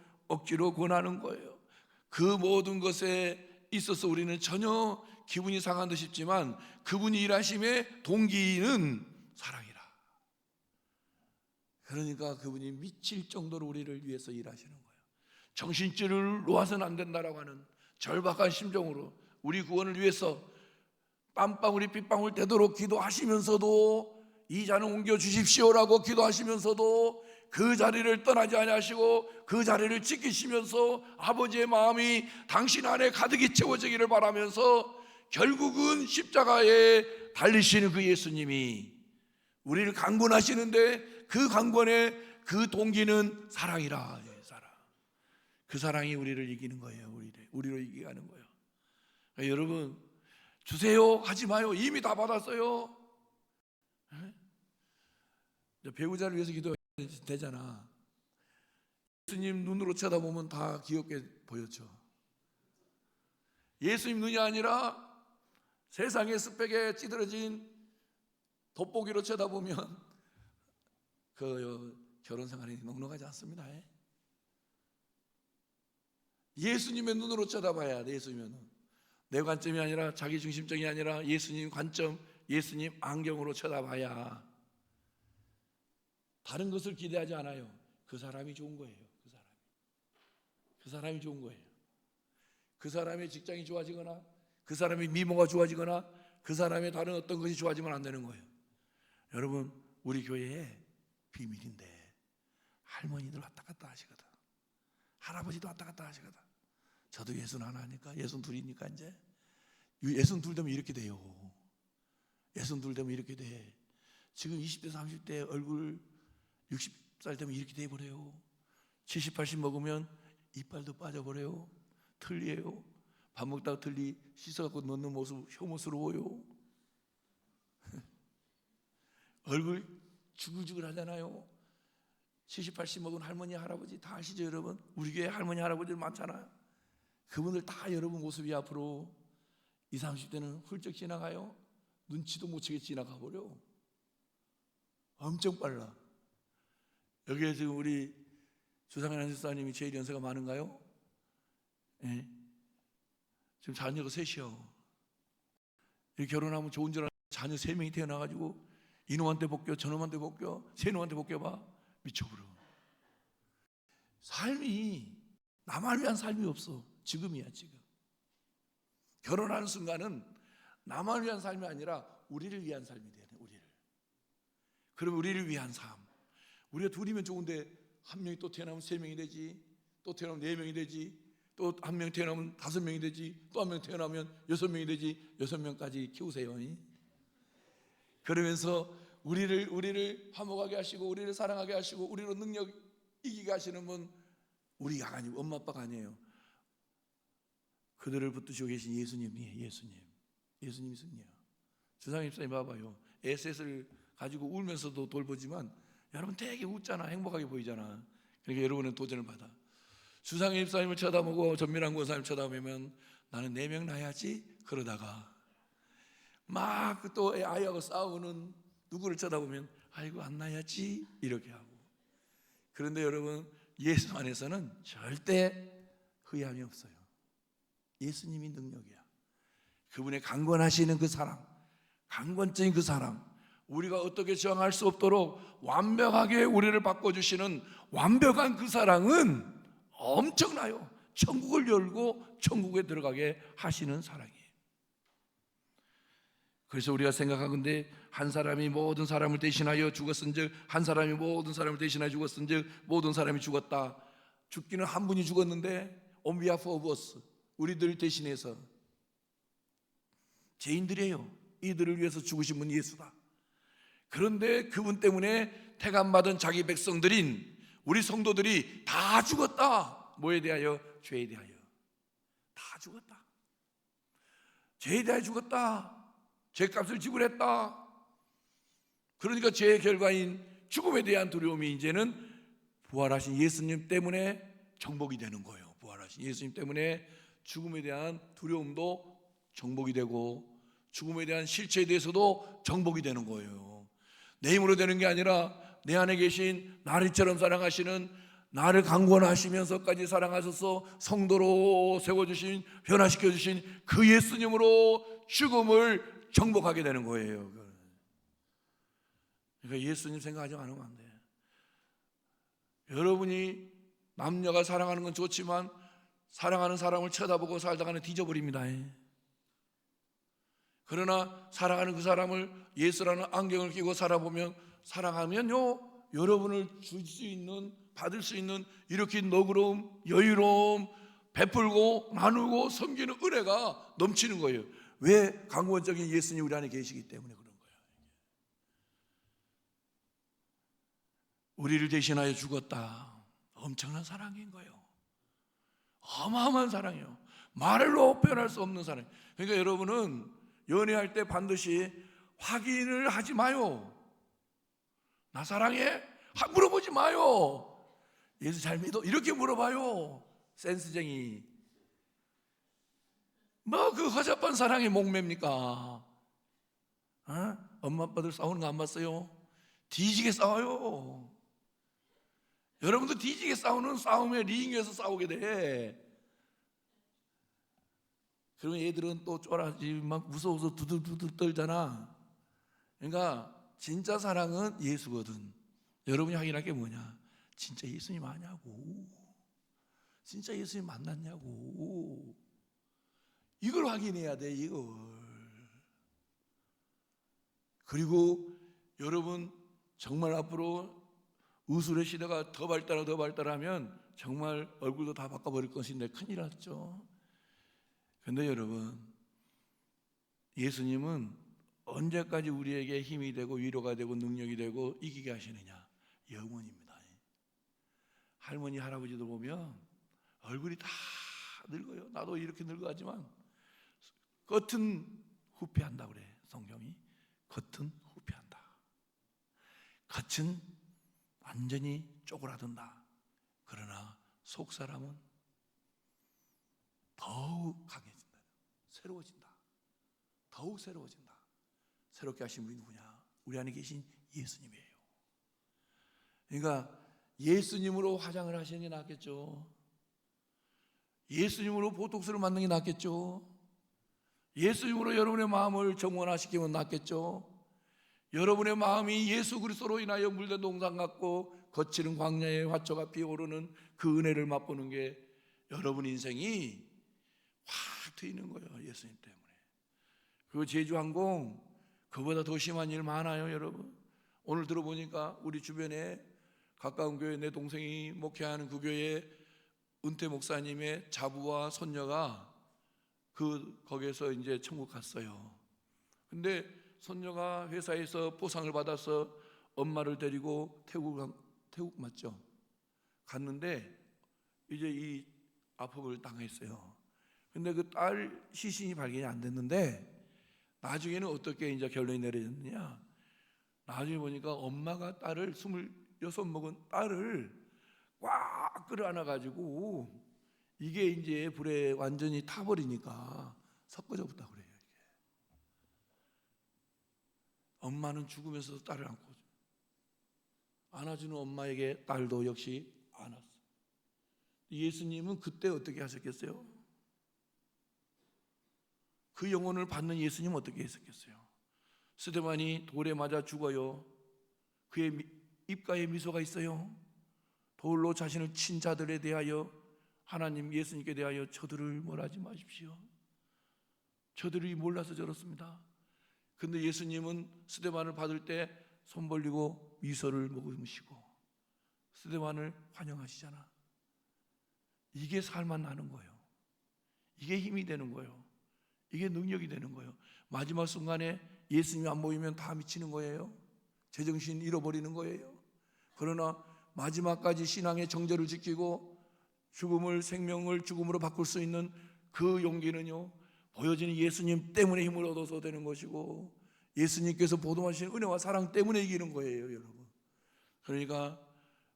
권하는 거예요. 그 모든 것에 있어서 우리는 전혀 기분이 상한 듯 싶지만 그분이 일하심의 동기는 사랑이라. 그러니까 그분이 미칠 정도로 우리를 위해서 일하시는 거예요. 정신줄을 놓아서는 안 된다라고 하는 절박한 심정으로 우리 구원을 위해서 땀방울이 핏방울 되도록 기도하시면서도 이 잔을 옮겨 주십시오라고 기도하시면서도 그 자리를 떠나지 아니하시고 그 자리를 지키시면서 아버지의 마음이 당신 안에 가득히 채워지기를 바라면서 결국은 십자가에 달리시는 그 예수님이 우리를 강권하시는데 그 강권의 그 동기는 사랑이라. 사랑. 그 사랑이 우리를 이기는 거예요. 우리로 이기게 하는 거예요. 그러니까 여러분 주세요 하지 마요. 이미 다 받았어요. 배우자를 위해서 기도해야 되잖아. 예수님 눈으로 쳐다보면 다 귀엽게 보였죠. 예수님 눈이 아니라 세상의 스펙에 찌들어진 돋보기로 쳐다보면 그 결혼 생활이 넉넉하지 않습니다. 예수님의 눈으로 쳐다봐야 돼. 예수님의 눈. 내 관점이 아니라 자기 중심적이 아니라 예수님 관점, 예수님 안경으로 쳐다봐야 다른 것을 기대하지 않아요. 그 사람이 좋은 거예요. 그 사람이 좋은 거예요. 그 사람의 직장이 좋아지거나 그 사람의 미모가 좋아지거나 그 사람의 다른 어떤 것이 좋아지면 안 되는 거예요. 여러분 우리 교회에 비밀인데 할머니들 왔다 갔다 하시거든. 할아버지도 왔다 갔다 하시거든. 저도 61이니까 62이니까 이제 62 되면 이렇게 돼요. 62 되면 이렇게 돼. 지금 20대 30대 얼굴 60살 되면 이렇게 돼버려요. 70, 80 먹으면 이빨도 빠져버려요. 틀리예요. 밥 먹다가 틀리 씻어갖고 넣는 모습 혐오스러워요. 얼굴 주글주글 하잖아요. 70, 80 먹은 할머니 할아버지 다 아시죠 여러분? 우리 교회 할머니 할아버지들 많잖아요. 그분들 다 여러분 모습이 앞으로 20, 30대는 훌쩍 지나가요. 눈치도 못 채게 지나가 버려. 엄청 빨라. 여기에 지금 우리 주상현 안수사님이 제일 연세가 많은가요? 예? 지금 자녀가 셋이요. 이 결혼하면 좋은 줄 알았는데 자녀 3명이 태어나가지고 이놈한테 벗겨, 저놈한테 벗겨, 새놈한테 벗겨봐. 미쳐버려. 삶이 나만 위한 삶이 없어. 지금이야, 지금. 결혼하는 순간은 나만 위한 삶이 아니라 우리를 위한 삶이 되네. 우리를. 그럼 우리를 위한 삶. 우리가 둘이면 좋은데 한 명이 또 태어나면 3명이 되지, 또 태어나면 4명이 되지, 또 한 명 태어나면 5명이 되지, 또 한 명 태어나면 6명이 되지. 6명까지 키우세요. 그러면서 우리를 화목하게 하시고 우리를 사랑하게 하시고 우리로 능력 이기게 하시는 분 우리가 아니고 엄마 아빠가 아니에요. 그들을 붙드시고 계신 예수님이에요. 예수님이 승리야. 주상임 목사님 봐봐요. 에셋을 가지고 울면서도 돌보지만 여러분 되게 웃잖아. 행복하게 보이잖아. 그러니까 여러분은 도전을 받아. 주상임 목사님을 쳐다보고 전민환 권사님을 쳐다보면 나는 4명 낳아야지 그러다가 막 또 아이하고 싸우는 누구를 쳐다보면 아이고 안 낳아야지 이렇게 하고. 그런데 여러분 예수 안에서는 절대 후회함이 없어요. 예수님이 능력이야. 그분의 강권하시는 그 사랑, 강권적인 그 사랑, 우리가 어떻게 저항할 수 없도록 완벽하게 우리를 바꿔주시는 완벽한 그 사랑은 엄청나요. 천국을 열고 천국에 들어가게 하시는 사랑이에요. 그래서 우리가 생각하건대 한 사람이 모든 사람을 대신하여 죽었은즉 한 사람이 모든 사람을 대신하여 죽었은즉 모든 사람이 죽었다. 죽기는 한 분이 죽었는데 on behalf of us, 우리들 대신해서 죄인들이에요. 이들을 위해서 죽으신 분 예수다. 그런데 그분 때문에 택함받은 자기 백성들인 우리 성도들이 다 죽었다. 뭐에 대하여? 죄에 대하여. 다 죽었다. 죄에 대하여 죽었다. 죄값을 지불했다. 그러니까 죄의 결과인 죽음에 대한 두려움이 이제는 부활하신 예수님 때문에 정복이 되는 거예요. 부활하신 예수님 때문에 죽음에 대한 두려움도 정복이 되고 죽음에 대한 실체에 대해서도 정복이 되는 거예요. 내 힘으로 되는 게 아니라 내 안에 계신 나를 이처럼 사랑하시는, 나를 강권하시면서까지 사랑하셔서 성도로 세워주신, 변화시켜주신 그 예수님으로 죽음을 정복하게 되는 거예요. 그러니까 예수님 생각하지 않으면 안 돼. 여러분이 남녀가 사랑하는 건 좋지만 사랑하는 사람을 쳐다보고 살다가는 뒤져버립니다. 그러나 사랑하는 그 사람을 예수라는 안경을 끼고 살아보면, 사랑하면요, 여러분을 줄 수 있는, 받을 수 있는 이렇게 너그러움, 여유로움, 베풀고 나누고 섬기는 은혜가 넘치는 거예요. 왜? 강권적인 예수님 우리 안에 계시기 때문에 그런 거예요. 우리를 대신하여 죽었다. 엄청난 사랑인 거예요. 어마어마한 사랑이에요. 말로 표현할 수 없는 사랑. 그러니까 여러분은 연애할 때 반드시 확인을 하지 마요. 나 사랑해? 물어보지 마요. 예수 잘 믿어? 이렇게 물어봐요. 센스쟁이. 뭐 그 허접한 사랑의 목매입니까? 엄마 아빠들 싸우는 거 안 봤어요? 뒤지게 싸워요. 여러분도 뒤지게 싸우는 싸움에 링에서 싸우게 돼. 그러면 애들은 또 쫄아지 막 무서워서 두들두들 떨잖아. 그러니까 진짜 사랑은 예수거든. 여러분이 확인할 게 뭐냐? 진짜 예수님 아냐고. 진짜 예수님 만났냐고. 이걸 확인해야 돼, 이걸. 그리고 여러분 정말 앞으로 의술의 시대가 더 발달하면 정말 얼굴도 다 바꿔버릴 것인데 큰일 났죠. 그런데 여러분, 예수님은 언제까지 우리에게 힘이 되고 위로가 되고 능력이 되고 이기게 하시느냐? 영원입니다. 할머니 할아버지들 보면 얼굴이 다 늙어요. 나도 이렇게 늙어가지만 겉은 후패한다 그래. 성경이 겉은 후패한다. 겉은 완전히 쪼그라든다. 그러나 속 사람은 더욱 강해진다. 새로워진다. 더욱 새로워진다. 새롭게 하신 분이 누구냐? 우리 안에 계신 예수님이에요. 그러니까 예수님으로 화장을 하시는 게 낫겠죠. 예수님으로 보톡스를 맞는 게 낫겠죠. 예수님으로 여러분의 마음을 정원화시키면 낫겠죠. 여러분의 마음이 예수 그리스도로 인하여 물든 동산 같고 거칠은 광야의 화초가 피어오르는 그 은혜를 맛보는 게 여러분 인생이 확 트이는 거예요. 예수님 때문에. 그리고 제주항공 그보다 더 심한 일 많아요. 여러분 오늘 들어보니까 우리 주변에 가까운 교회 내 동생이 목회하는 그 교회 은퇴 목사님의 자부와 손녀가 거기에서 이제 천국 갔어요. 근데 손녀가 회사에서 보상을 받아서 엄마를 데리고 태국 맞죠? 갔는데 이제 이 아픔을 당했어요. 근데 그 딸 시신이 발견이 안 됐는데 나중에는 어떻게 이제 결론이 내려졌느냐? 나중에 보니까 엄마가 딸을 26 먹은 딸을 꽉 끌어안아 가지고 이게 이제 불에 완전히 타버리니까 섞어져 붙다 그래요. 이게. 엄마는 죽으면서도 딸을 안아주는 엄마에게 딸도 역시 안았어. 예수님은 그때 어떻게 하셨겠어요? 그 영혼을 받는 예수님은 어떻게 했었겠어요? 스데반이 돌에 맞아 죽어요. 그의 입가에 미소가 있어요. 돌로 자신을 친 자들에 대하여 하나님 예수님께 대하여 저들을 몰하지 마십시오. 저들이 몰라서 저렇습니다. 근데 예수님은 스데반을 받을 때 손 벌리고 미소를 머금으시고 스데반을 환영하시잖아. 이게 살만 나는 거예요. 이게 힘이 되는 거예요. 이게 능력이 되는 거예요. 마지막 순간에 예수님이 안 보이면 다 미치는 거예요. 제정신 잃어버리는 거예요. 그러나 마지막까지 신앙의 정절을 지키고 죽음을 생명을 죽음으로 바꿀 수 있는 그 용기는요, 보여지는 예수님 때문에 힘을 얻어서 되는 것이고 예수님께서 보도하신 은혜와 사랑 때문에 이기는 거예요, 여러분. 그러니까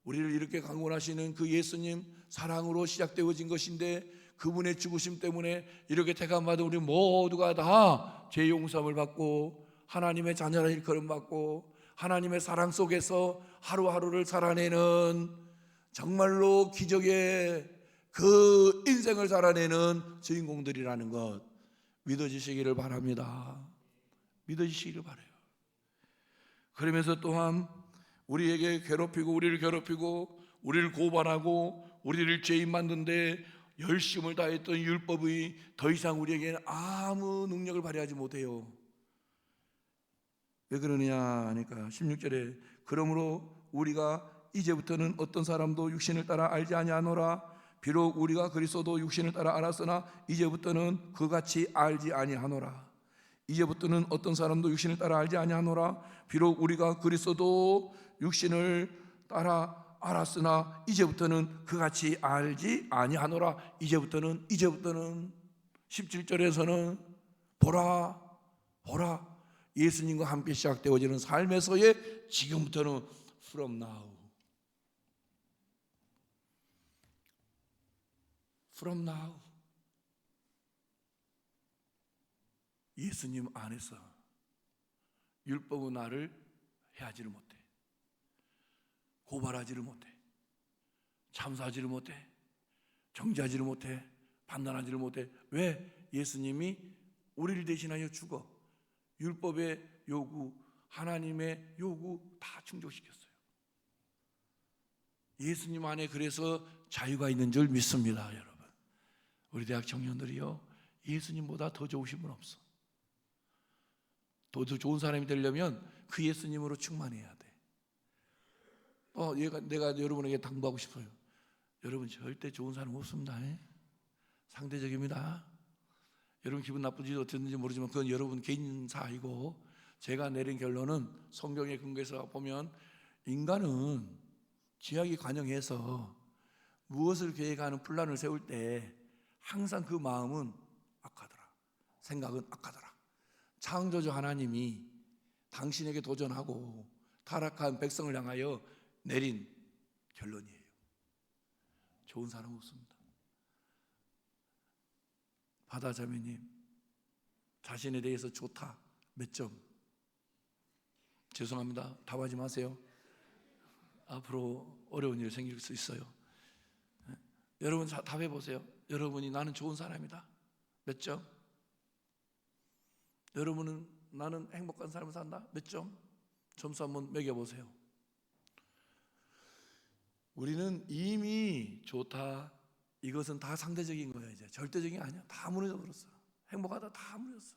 우리를 이렇게 강권하시는 그 예수님 사랑으로 시작되어진 것인데 그분의 죽으심 때문에 이렇게 택함받은 우리 모두가 다 죄 용서함을 받고 하나님의 자녀라 일컬음 받고 하나님의 사랑 속에서 하루하루를 살아내는 정말로 기적의 그 인생을 살아내는 주인공들이라는 것 믿어지시기를 바랍니다. 믿어지시기를 바라요. 그러면서 또한 우리에게 괴롭히고 우리를 괴롭히고 우리를 고발하고 우리를 죄인 만드는데 열심을 다했던 율법이 더 이상 우리에게는 아무 능력을 발휘하지 못해요. 왜 그러느냐 하니까 16절에 그러므로 우리가 이제부터는 어떤 사람도 육신을 따라 알지 아니하노라. 비록 우리가 그리스도도 육신을 따라 알았으나 이제부터는 그같이 알지 아니하노라. 이제부터는 어떤 사람도 육신을 따라 알지 아니하노라. 비록 우리가 그리스도도 육신을 따라 알았으나 이제부터는 그같이 알지 아니하노라. 이제부터는 17절에서는 보라 예수님과 함께 시작되어지는 삶에서의 지금부터는 from now 예수님 안에서 율법은 나를 해하지를 못해, 고발하지를 못해, 참사하지를 못해, 정죄하지를 못해, 판단하지를 못해. 왜? 예수님이 우리를 대신하여 죽어 율법의 요구, 하나님의 요구 다 충족시켰어요. 예수님 안에 그래서 자유가 있는 줄 믿습니다. 여러분, 우리 대학 청년들이요, 예수님보다 더 좋으신 분 없어. 더 좋은 사람이 되려면 그 예수님으로 충만해야 돼. 내가 여러분에게 당부하고 싶어요. 여러분 절대 좋은 사람 없습니다. 상대적입니다. 여러분 기분 나쁘지 어땠는지 모르지만 그건 여러분 개인사이고, 제가 내린 결론은 성경의 근거에서 보면 인간은 죄악이 관영해서 무엇을 계획하는 플랜을 세울 때 항상 그 마음은 악하더라, 생각은 악하더라. 창조주 하나님이 당신에게 도전하고 타락한 백성을 향하여 내린 결론이에요. 좋은 사람 없습니다. 바다자매님, 자신에 대해서 좋다 몇 점? 죄송합니다. 답하지 마세요. 앞으로 어려운 일이 생길 수 있어요. 여러분 답해 보세요. 여러분이 나는 좋은 사람이다. 몇 점? 여러분은 나는 행복한 삶을 산다. 몇 점? 점수 한번 매겨보세요. 우리는 이미 좋다. 이것은 다 상대적인 거예요. 이제 절대적인 게 아니야. 다 무너져 버렸어. 행복하다 다 무너졌어.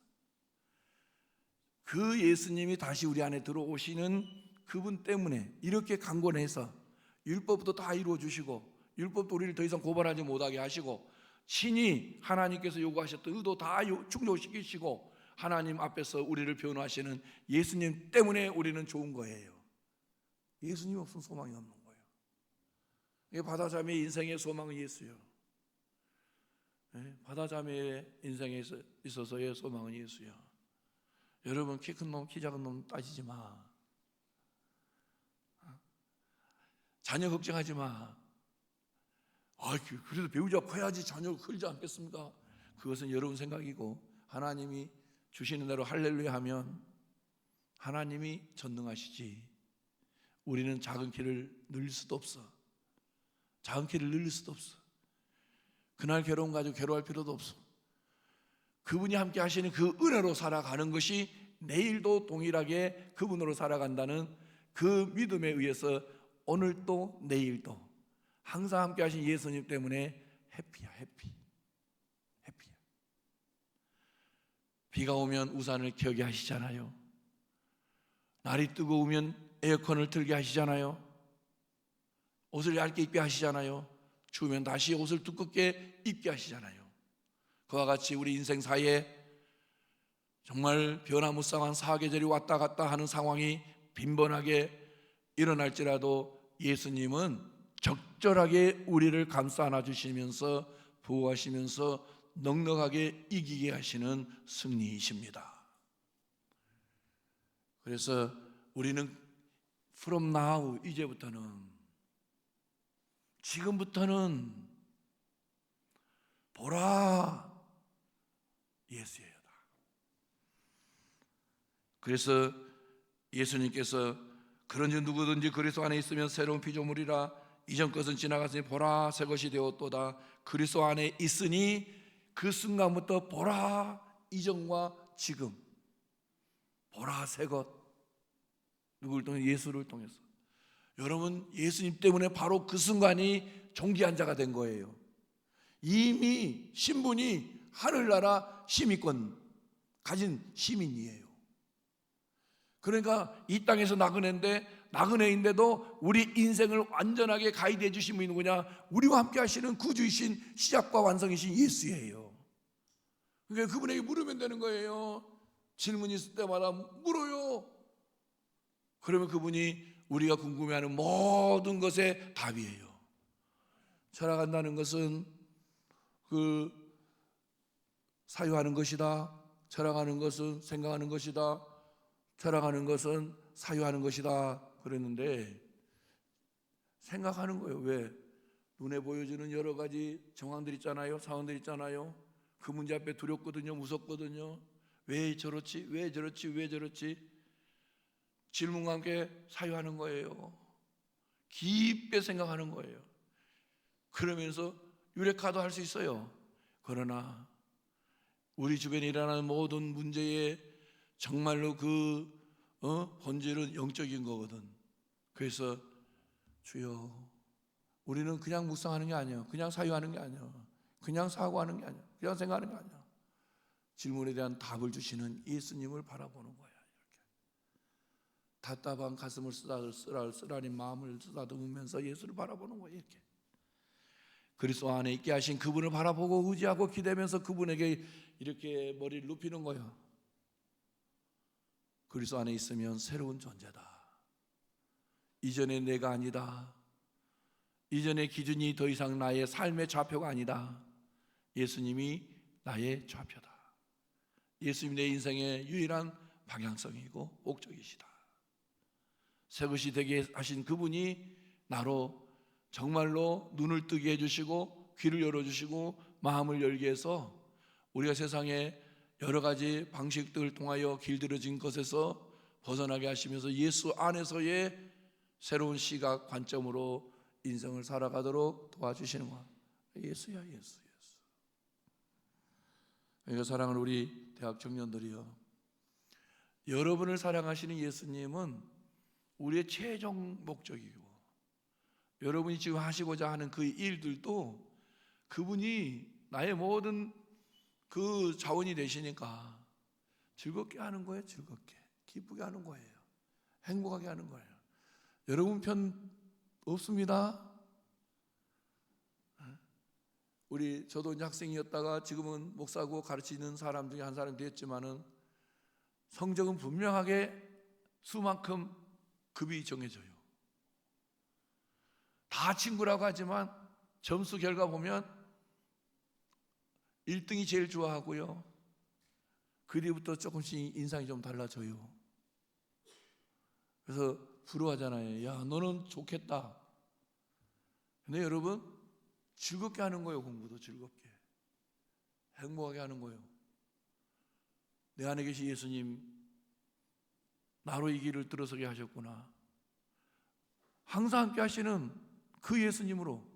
그 예수님이 다시 우리 안에 들어오시는 그분 때문에 이렇게 강권해서 율법도 다 이루어 주시고, 율법도 우리를 더 이상 고발하지 못하게 하시고, 신이 하나님께서 요구하셨던 의도 다 충족시키시고, 하나님 앞에서 우리를 변호하시는 예수님 때문에 우리는 좋은 거예요. 예수님 없으면 소망이 없는 거예요. 바다자매의 인생의 소망은 예수요. 바다자매의 인생에 있어서의 소망은 예수요. 여러분 키 큰 놈, 키 작은 놈 따지지 마. 자녀 걱정하지 마. 그래도 배우자 커야지 자녀가 크지 않겠습니까? 그것은 여러분 생각이고, 하나님이 주시는 대로 할렐루야 하면 하나님이 전능하시지, 우리는 작은 키를 늘릴 수도 없어. 작은 키를 늘릴 수도 없어. 그날 괴로움 가지고 괴로워할 필요도 없어. 그분이 함께 하시는 그 은혜로 살아가는 것이 내일도 동일하게 그분으로 살아간다는 그 믿음에 의해서 오늘도 내일도 항상 함께 하신 예수님 때문에 해피야. 해피야. 비가 오면 우산을 켜게 하시잖아요. 날이 뜨거우면 에어컨을 틀게 하시잖아요. 옷을 얇게 입게 하시잖아요. 추우면 다시 옷을 두껍게 입게 하시잖아요. 그와 같이 우리 인생 사이에 정말 변화무쌍한 사계절이 왔다 갔다 하는 상황이 빈번하게 일어날지라도 예수님은 적절하게 우리를 감싸 안아주시면서 보호하시면서 넉넉하게 이기게 하시는 승리이십니다. 그래서 우리는 from now, 이제부터는, 지금부터는 보라 예수예요. 그래서 예수님께서 그런즉 누구든지 그리스도 안에 있으면 새로운 피조물이라, 이전 것은 지나갔으니 보라 새 것이 되었도다. 그리스도 안에 있으니 그 순간부터 보라, 이전과 지금, 보라 새 것. 누구를 통해? 예수를 통해서. 여러분 예수님 때문에 바로 그 순간이 존귀한 자가 된 거예요. 이미 신분이 하늘나라 시민권 가진 시민이에요. 그러니까 이 땅에서 나그네인데도 우리 인생을 완전하게 가이드해 주신 분이 누구냐? 우리와 함께 하시는 구주이신 시작과 완성이신 예수예요. 그러니까 그분에게 물으면 되는 거예요. 질문이 있을 때마다 물어요. 그러면 그분이 우리가 궁금해하는 모든 것의 답이에요. 철학한다는 것은 사유하는 것이다. 철학하는 것은 생각하는 것이다. 철학하는 것은 사유하는 것이다 그랬는데, 생각하는 거예요. 왜? 눈에 보여주는 여러 가지 정황들 있잖아요. 상황들 있잖아요. 그 문제 앞에 두렵거든요. 무섭거든요. 왜 저렇지? 왜 저렇지? 왜 저렇지? 질문과 함께 사유하는 거예요. 깊게 생각하는 거예요. 그러면서 유레카도 할 수 있어요. 그러나 우리 주변에 일어나는 모든 문제에 정말로 본질은 영적인 거거든. 그래서 주여, 우리는 그냥 묵상하는 게 아니야. 그냥 사유하는 게 아니야. 그냥 사고하는 게 아니야. 그냥 생각하는 게 아니야. 질문에 대한 답을 주시는 예수님을 바라보는 거야. 이렇게 답답한 가슴을 쓰라린 마음을 쓰다듬으면서 예수를 바라보는 거야. 이렇게 그리스도 안에 있게 하신 그분을 바라보고 의지하고 기대면서 그분에게 이렇게 머리를 눕히는 거야. 그리스도 안에 있으면 새로운 존재다. 이전의 내가 아니다. 이전의 기준이 더 이상 나의 삶의 좌표가 아니다. 예수님이 나의 좌표다. 예수님이 내 인생의 유일한 방향성이고 목적이시다. 새 것이 되게 하신 그분이 나로 정말로 눈을 뜨게 해주시고 귀를 열어주시고 마음을 열게 해서 우리가 세상에 여러 가지 방식들을 통하여 길들여진 것에서 벗어나게 하시면서 예수 안에서의 새로운 시각 관점으로 인생을 살아가도록 도와주시는 것. 예수야, 예수. 그러니까 사랑하는 우리 대학 청년들이요, 여러분을 사랑하시는 예수님은 우리의 최종 목적이고, 여러분이 지금 하시고자 하는 그 일들도 그분이 나의 모든 그 자원이 되시니까 즐겁게 하는 거예요. 즐겁게, 기쁘게 하는 거예요. 행복하게 하는 거예요. 여러분 편 없습니다. 저도 이제 학생이었다가 지금은 목사고 가르치는 사람 중에 한 사람이 되었지만은 성적은 분명하게 수만큼 급이 정해져요. 다 친구라고 하지만 점수 결과 보면 1등이 제일 좋아하고요, 그 뒤부터 조금씩 인상이 좀 달라져요. 그래서 부러워하잖아요. 야, 너는 좋겠다. 근데 여러분, 즐겁게 하는 거예요. 공부도 즐겁게, 행복하게 하는 거예요. 내 안에 계신 예수님, 나로 이 길을 들어서게 하셨구나. 항상 함께 하시는 그 예수님으로,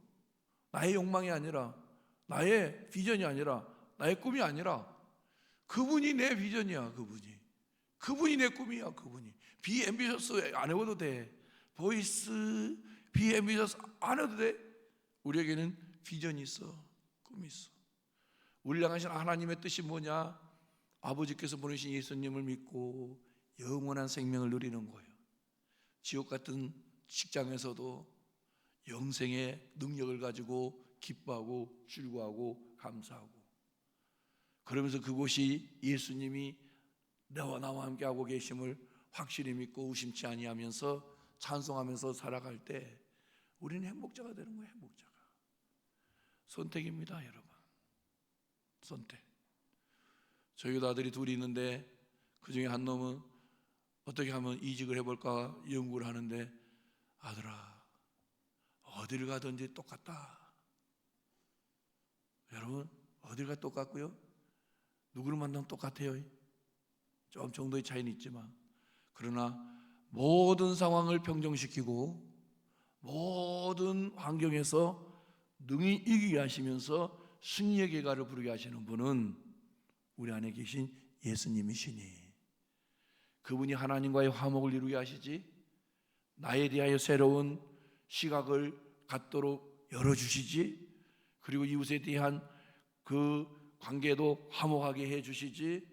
나의 욕망이 아니라, 나의 비전이 아니라, 나의 꿈이 아니라 그분이 내 비전이야. 그분이 내 꿈이야. 그분이 be ambitious 안 해도 돼. voice be ambitious 안 해도 돼. 우리에게는 비전이 있어, 꿈이 있어. 우리를 향하신 하나님의 뜻이 뭐냐? 아버지께서 보내신 예수님을 믿고 영원한 생명을 누리는 거예요. 지옥 같은 직장에서도 영생의 능력을 가지고 기뻐하고 즐거워하고 감사하고, 그러면서 그곳이 예수님이 나와 함께 하고 계심을 확실히 믿고 의심치 아니하면서 찬송하면서 살아갈 때 우리는 행복자가 되는 거예요. 행복자가. 선택입니다, 여러분. 선택. 저희도 아들이 둘이 있는데 그 중에 한 놈은 어떻게 하면 이직을 해볼까 연구를 하는데, 아들아, 어디를 가든지 똑같다. 여러분, 어딜 가 똑같고요, 누구를 만나면 똑같아요. 좀 정도의 차이는 있지만, 그러나 모든 상황을 평정시키고 모든 환경에서 능히 이기게 하시면서 승리의 결과를 부르게 하시는 분은 우리 안에 계신 예수님이시니, 그분이 하나님과의 화목을 이루게 하시지, 나에 대하여 새로운 시각을 갖도록 열어주시지, 그리고 이웃에 대한 그 관계도 화목하게 해주시지.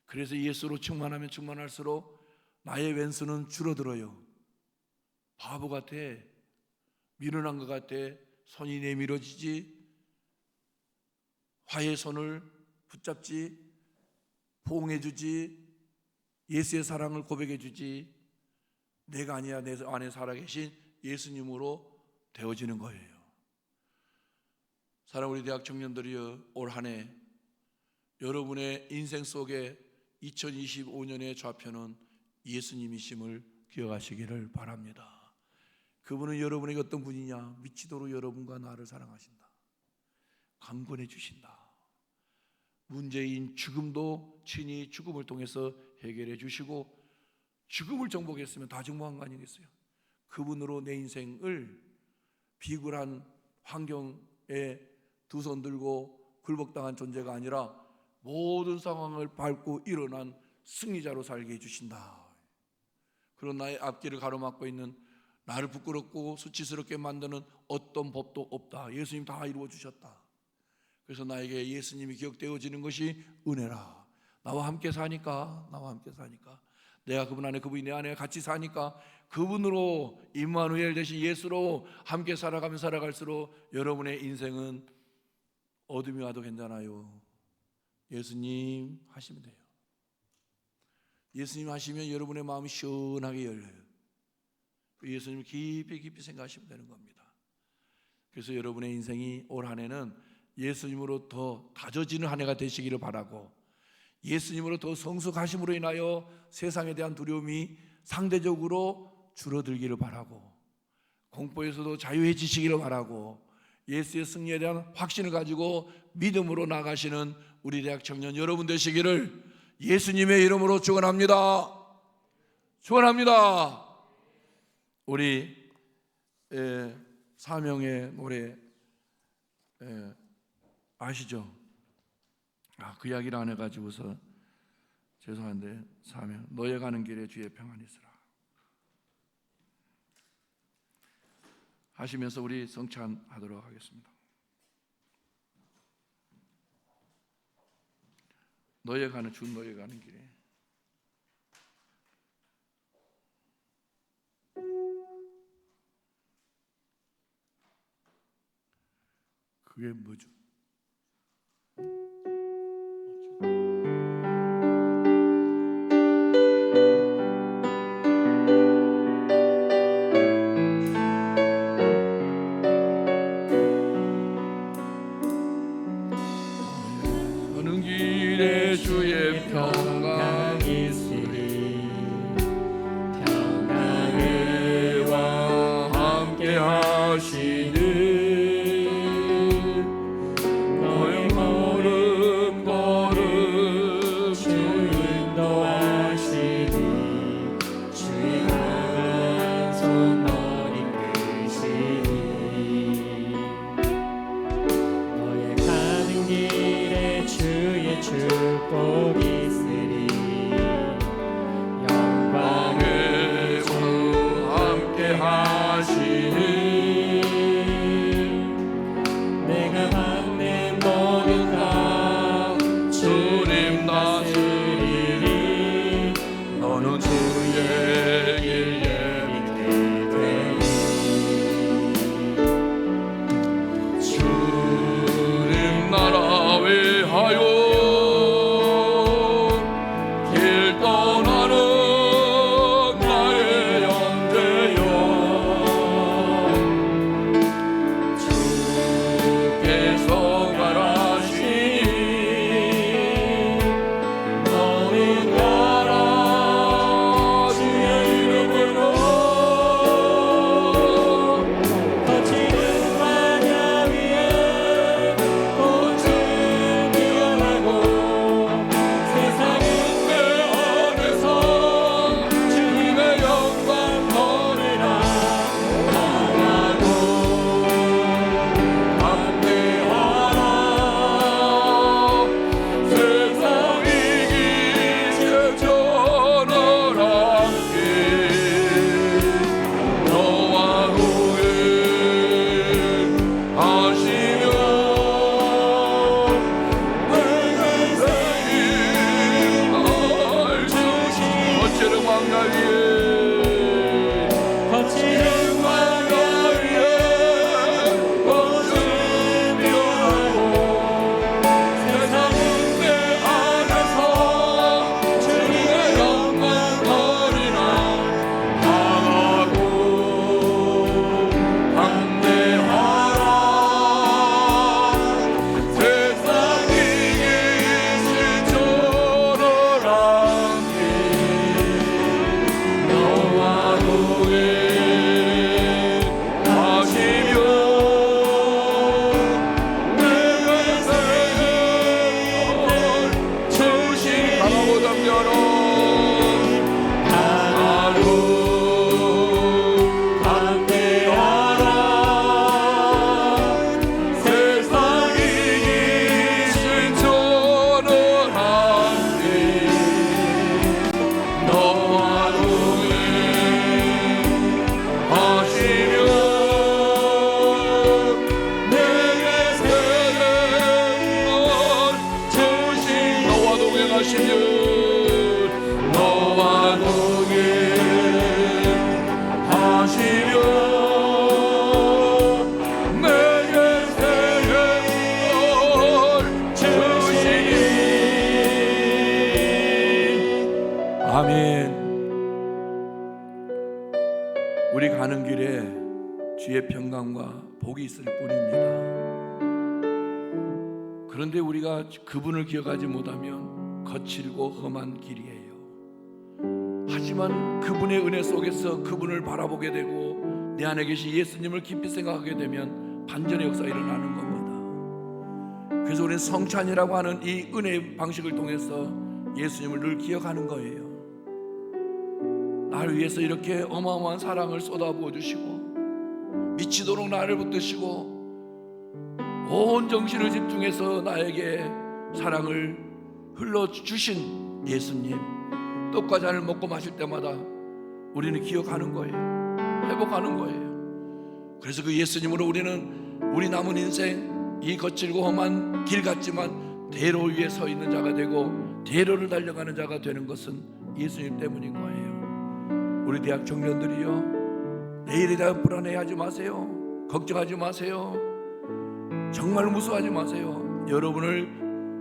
그래서 예수로 충만하면 충만할수록 나의 왼수는 줄어들어요. 바보 같아, 미련한 것 같아, 손이 내밀어지지, 화의 손을 붙잡지, 포옹해주지, 예수의 사랑을 고백해주지, 내가 아니야, 내 안에 살아계신 예수님으로 되어지는 거예요. 사랑하는 우리 대학 청년들이여, 올 한 해 여러분의 인생 속에 2025년의 좌표는 예수님이심을 기억하시기를 바랍니다. 그분은 여러분에게 어떤 분이냐? 미치도록 여러분과 나를 사랑하신다. 강권해 주신다. 문제인 죽음도 친히 죽음을 통해서 해결해 주시고, 죽음을 정복했으면 다 정복한 거 아니겠어요? 그분으로 내 인생을 비굴한 환경에 두 손 들고 굴복당한 존재가 아니라 모든 상황을 밟고 일어난 승리자로 살게 해주신다. 그런 나의 앞길을 가로막고 있는 나를 부끄럽고 수치스럽게 만드는 어떤 법도 없다. 예수님 다 이루어 주셨다. 그래서 나에게 예수님이 기억되어지는 것이 은혜라. 나와 함께 사니까, 내가 그분 안에, 그분이 내 안에 같이 사니까, 그분으로 임마누엘 되신 예수로 함께 살아가면 살아갈수록 여러분의 인생은 어둠이 와도 괜찮아요. 예수님 하시면 돼요. 예수님 하시면 여러분의 마음이 시원하게 열려요. 예수님 깊이 생각하시면 되는 겁니다. 그래서 여러분의 인생이 올 한 해는 예수님으로 더 다져지는 한 해가 되시기를 바라고, 예수님으로 더 성숙하심으로 인하여 세상에 대한 두려움이 상대적으로 줄어들기를 바라고, 공포에서도 자유해지시기를 바라고, 예수의 승리에 대한 확신을 가지고 믿음으로 나가시는 우리 대학 청년 여러분 되시기를 예수님의 이름으로 축원합니다. 축원합니다. 우리 사명의 노래 아시죠? 그 이야기를 안 해가지고서 죄송한데 사명 너의 가는 길에 주의 평안이 있으라 하시면서 우리 성찬하도록 하겠습니다. 너의 가는 길에 그게 뭐죠? 가는 길에 주의 평강 있으리 평강의와 함께 하시는 너의 걸음 주 인도하시니 주의 강한 손 너를 이끄시니 너의 가는 길에 주의 축복 있으리 영광을 영광의와 함께 하시는 내가 받는 모든 것 주님 다스리리 너는 주의 길 믿게 되리 주님 나라 위하여 길 떠나는 나의 형제여 주께서 가라시니 너는 가라 주의 이름으로 거칠은 마녀 위에 꽃을 피어나고 세상은 내 안에서 주님의 영광 거리라 나가고 함께하라 세상 이기세 전하라 함께 너와 동행하시며 내게 생일 날 주신 어찌를 왕가 위에 거칠은 왕가 위에 꽃을 피어나고 세상은 내 안에서 주님의 영광 거리나 나가고 함께하라 세상 이기신 전하라 함께 너와 동행하시며 내게 생을 주신 강하고 담겨라 하루 함께하라 세상 이기신 전하라 함께 너와 동행하시며 내게 생을 주신 너와 동행하시며 너와 동행하시며 내게 생을 주시니 아멘. 우리 가는 길에 주의 평강과 복이 있을 뿐입니다. 그런데 우리가 그분을 기억하지 못하면 거칠고 험한 길이에요. 하지만 그분의 은혜 속에서 그분을 바라보게 되고 내 안에 계신 예수님을 깊이 생각하게 되면 반전의 역사가 일어나는 겁니다. 그래서 우리는 성찬이라고 하는 이 은혜의 방식을 통해서 예수님을 늘 기억하는 거예요. 나를 위해서 이렇게 어마어마한 사랑을 쏟아부어 주시고 미치도록 나를 붙드시고 온 정신을 집중해서 나에게 사랑을 흘러주신 예수님, 떡과 잔을 먹고 마실 때마다 우리는 기억하는 거예요. 회복하는 거예요. 그래서 그 예수님으로 우리는 우리 남은 인생 이 거칠고 험한 길 같지만 대로 위에 서 있는 자가 되고 대로를 달려가는 자가 되는 것은 예수님 때문인 거예요. 우리 대학 청년들이요, 내일에 대한 불안해하지 마세요. 걱정하지 마세요. 정말 무서워하지 마세요. 여러분을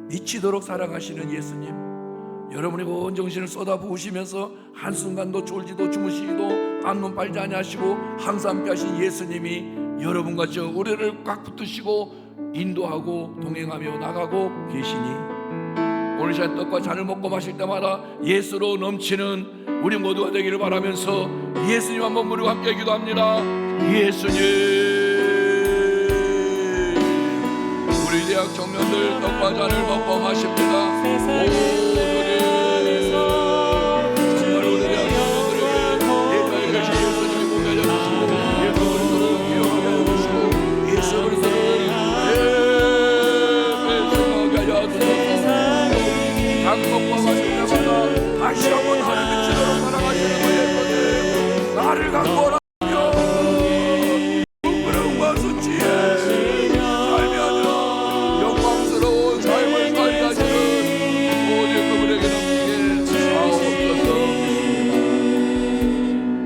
미치도록 사랑하시는 예수님, 여러분의 온 정신을 쏟아부으시면서 한순간도 졸지도 주무시지도 안눈 빨지 아니하시고 항상 함께 하신 예수님이 여러분과 저 우리를 꽉 붙드시고 인도하고 동행하며 나가고 계시니 오늘 시간 떡과 잔을 먹고 마실 때마다 예수로 넘치는 우리 모두가 되기를 바라면서 예수님 한번 부르고 함께 기도합니다. 예수님, 우리 대학 청년들 떡과 잔을 먹고 마십니다. 정말 우리 대학 청년들에게 예배에 계신 예수님이 보게 해주시고 예수 그리스도를 기억하게 해주시고 예수 그리스도를 생각하게 하소서. 장 먹고 마실 때마다 다시 한번 하늘 미치도록 사랑하시는 거예요. 나를 갖고 오라.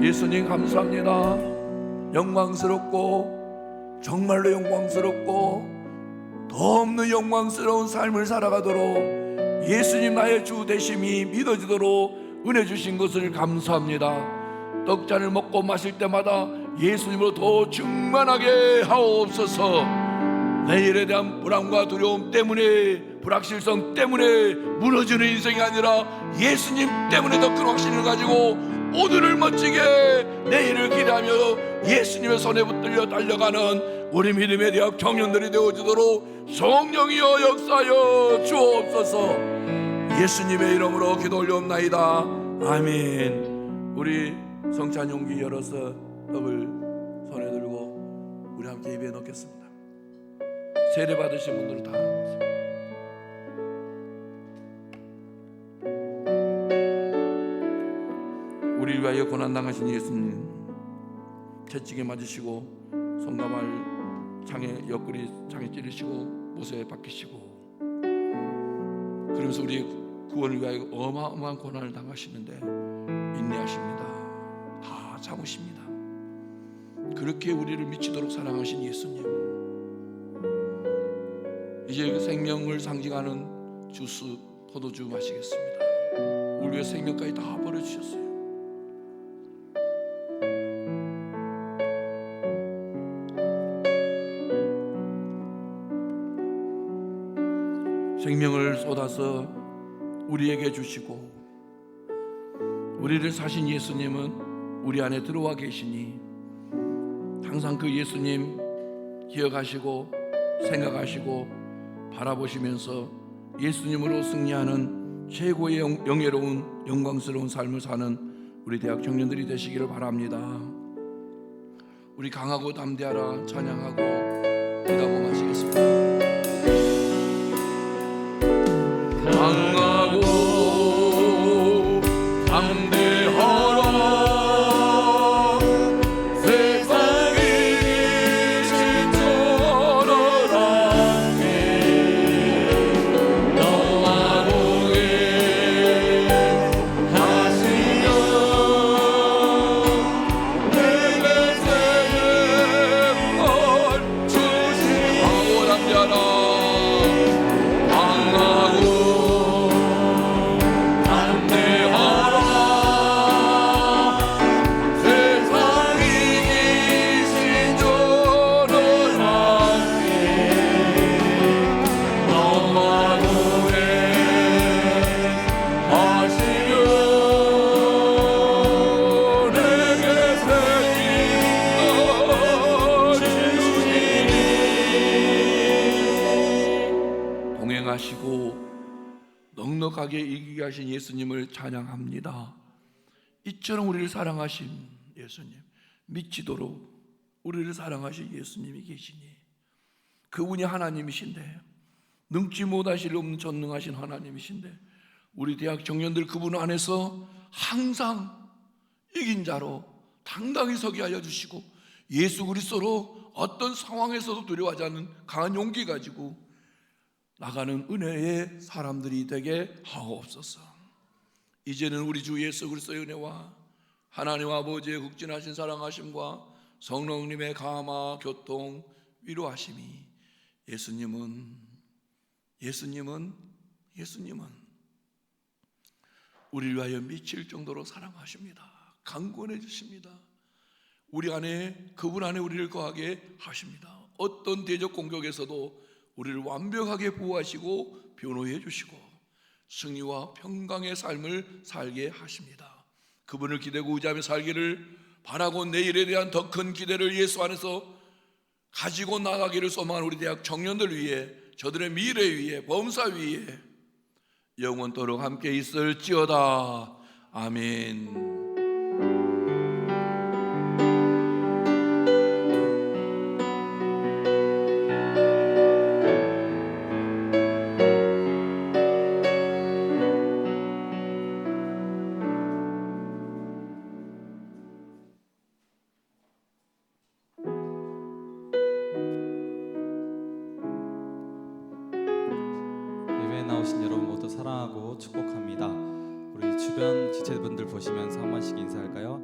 예수님 감사합니다. 영광스럽고 정말로 영광스럽고 더 없는 영광스러운 삶을 살아가도록 예수님 나의 주 되심이 믿어지도록 은혜 주신 것을 감사합니다. 떡잔을 먹고 마실 때마다 예수님으로 더 충만하게 하옵소서. 내일에 대한 불안과 두려움 때문에, 불확실성 때문에 무너지는 인생이 아니라 예수님 때문에 더 큰 확신을 가지고 오늘을 멋지게 내일을 기대하며 예수님의 손에 붙들려 달려가는 우리 믿음의 대학 청년들이 되어주도록 성령이여 역사하여 주옵소서. 예수님의 이름으로 기도 올려옵나이다. 아멘. 우리 성찬 용기 열어서 떡을 손에 들고 우리 함께 입에 넣겠습니다. 세례 받으신 분들은 다 우리 위하여 고난당하신 예수님, 채찍에 맞으시고 손가말 창에 옆구리 창에 찌르시고 못에 박히시고 그러면서 우리 구원을 위하여 어마어마한 고난을 당하시는데 인내하십니다. 다 참으십니다. 그렇게 우리를 미치도록 사랑하신 예수님, 이제 그 생명을 상징하는 주스 포도주 마시겠습니다. 우리의 생명까지 다 버려주셨어요. 생명을 쏟아서 우리에게 주시고 우리를 사신 예수님은 우리 안에 들어와 계시니 항상 그 예수님 기억하시고 생각하시고 바라보시면서 예수님으로 승리하는 최고의 영예로운 영광스러운 삶을 사는 우리 대학 청년들이 되시기를 바랍니다. 우리 강하고 담대하라 찬양하고 기도하고 마치겠습니다. 강하고 담대하라 세상이 진전하라 너와 동행하시며 내게 생명을 주시고 담대하라 강하고 넉넉하게 이기게 하신 예수님을 찬양합니다. 이처럼 우리를 사랑하신 예수님, 미치도록 우리를 사랑하신 예수님이 계시니 그분이 하나님이신데, 능지 못하실 없는 전능하신 하나님이신데, 우리 대학 청년들 그분 안에서 항상 이긴 자로 당당히 서게 하여 주시고, 예수 그리스도로 어떤 상황에서도 두려워하지 않는 강한 용기 가지고 나가는 은혜의 사람들이 되게 하옵소서. 이제는 우리 주 예수 그리스도의 은혜와 하나님 아버지의 극진하신 사랑하심과 성령님의 감화 교통 위로하심이, 예수님은 우리를 위하여 미칠 정도로 사랑하십니다. 강권해 주십니다. 우리 안에, 그분 안에 우리를 거하게 하십니다. 어떤 대적 공격에서도 우리를 완벽하게 보호하시고 변호해 주시고 승리와 평강의 삶을 살게 하십니다. 그분을 기대고 의지하며 살기를 바라고 내일에 대한 더 큰 기대를 예수 안에서 가지고 나가기를 소망하는 우리 대학 청년들 위해, 저들의 미래 위에, 범사 위에 영원토록 함께 있을지어다. 아멘. 예배에 나오신 여러분 모두 사랑하고 축복합니다. 우리 주변 지체분들 보시면서 한 번씩 인사할까요?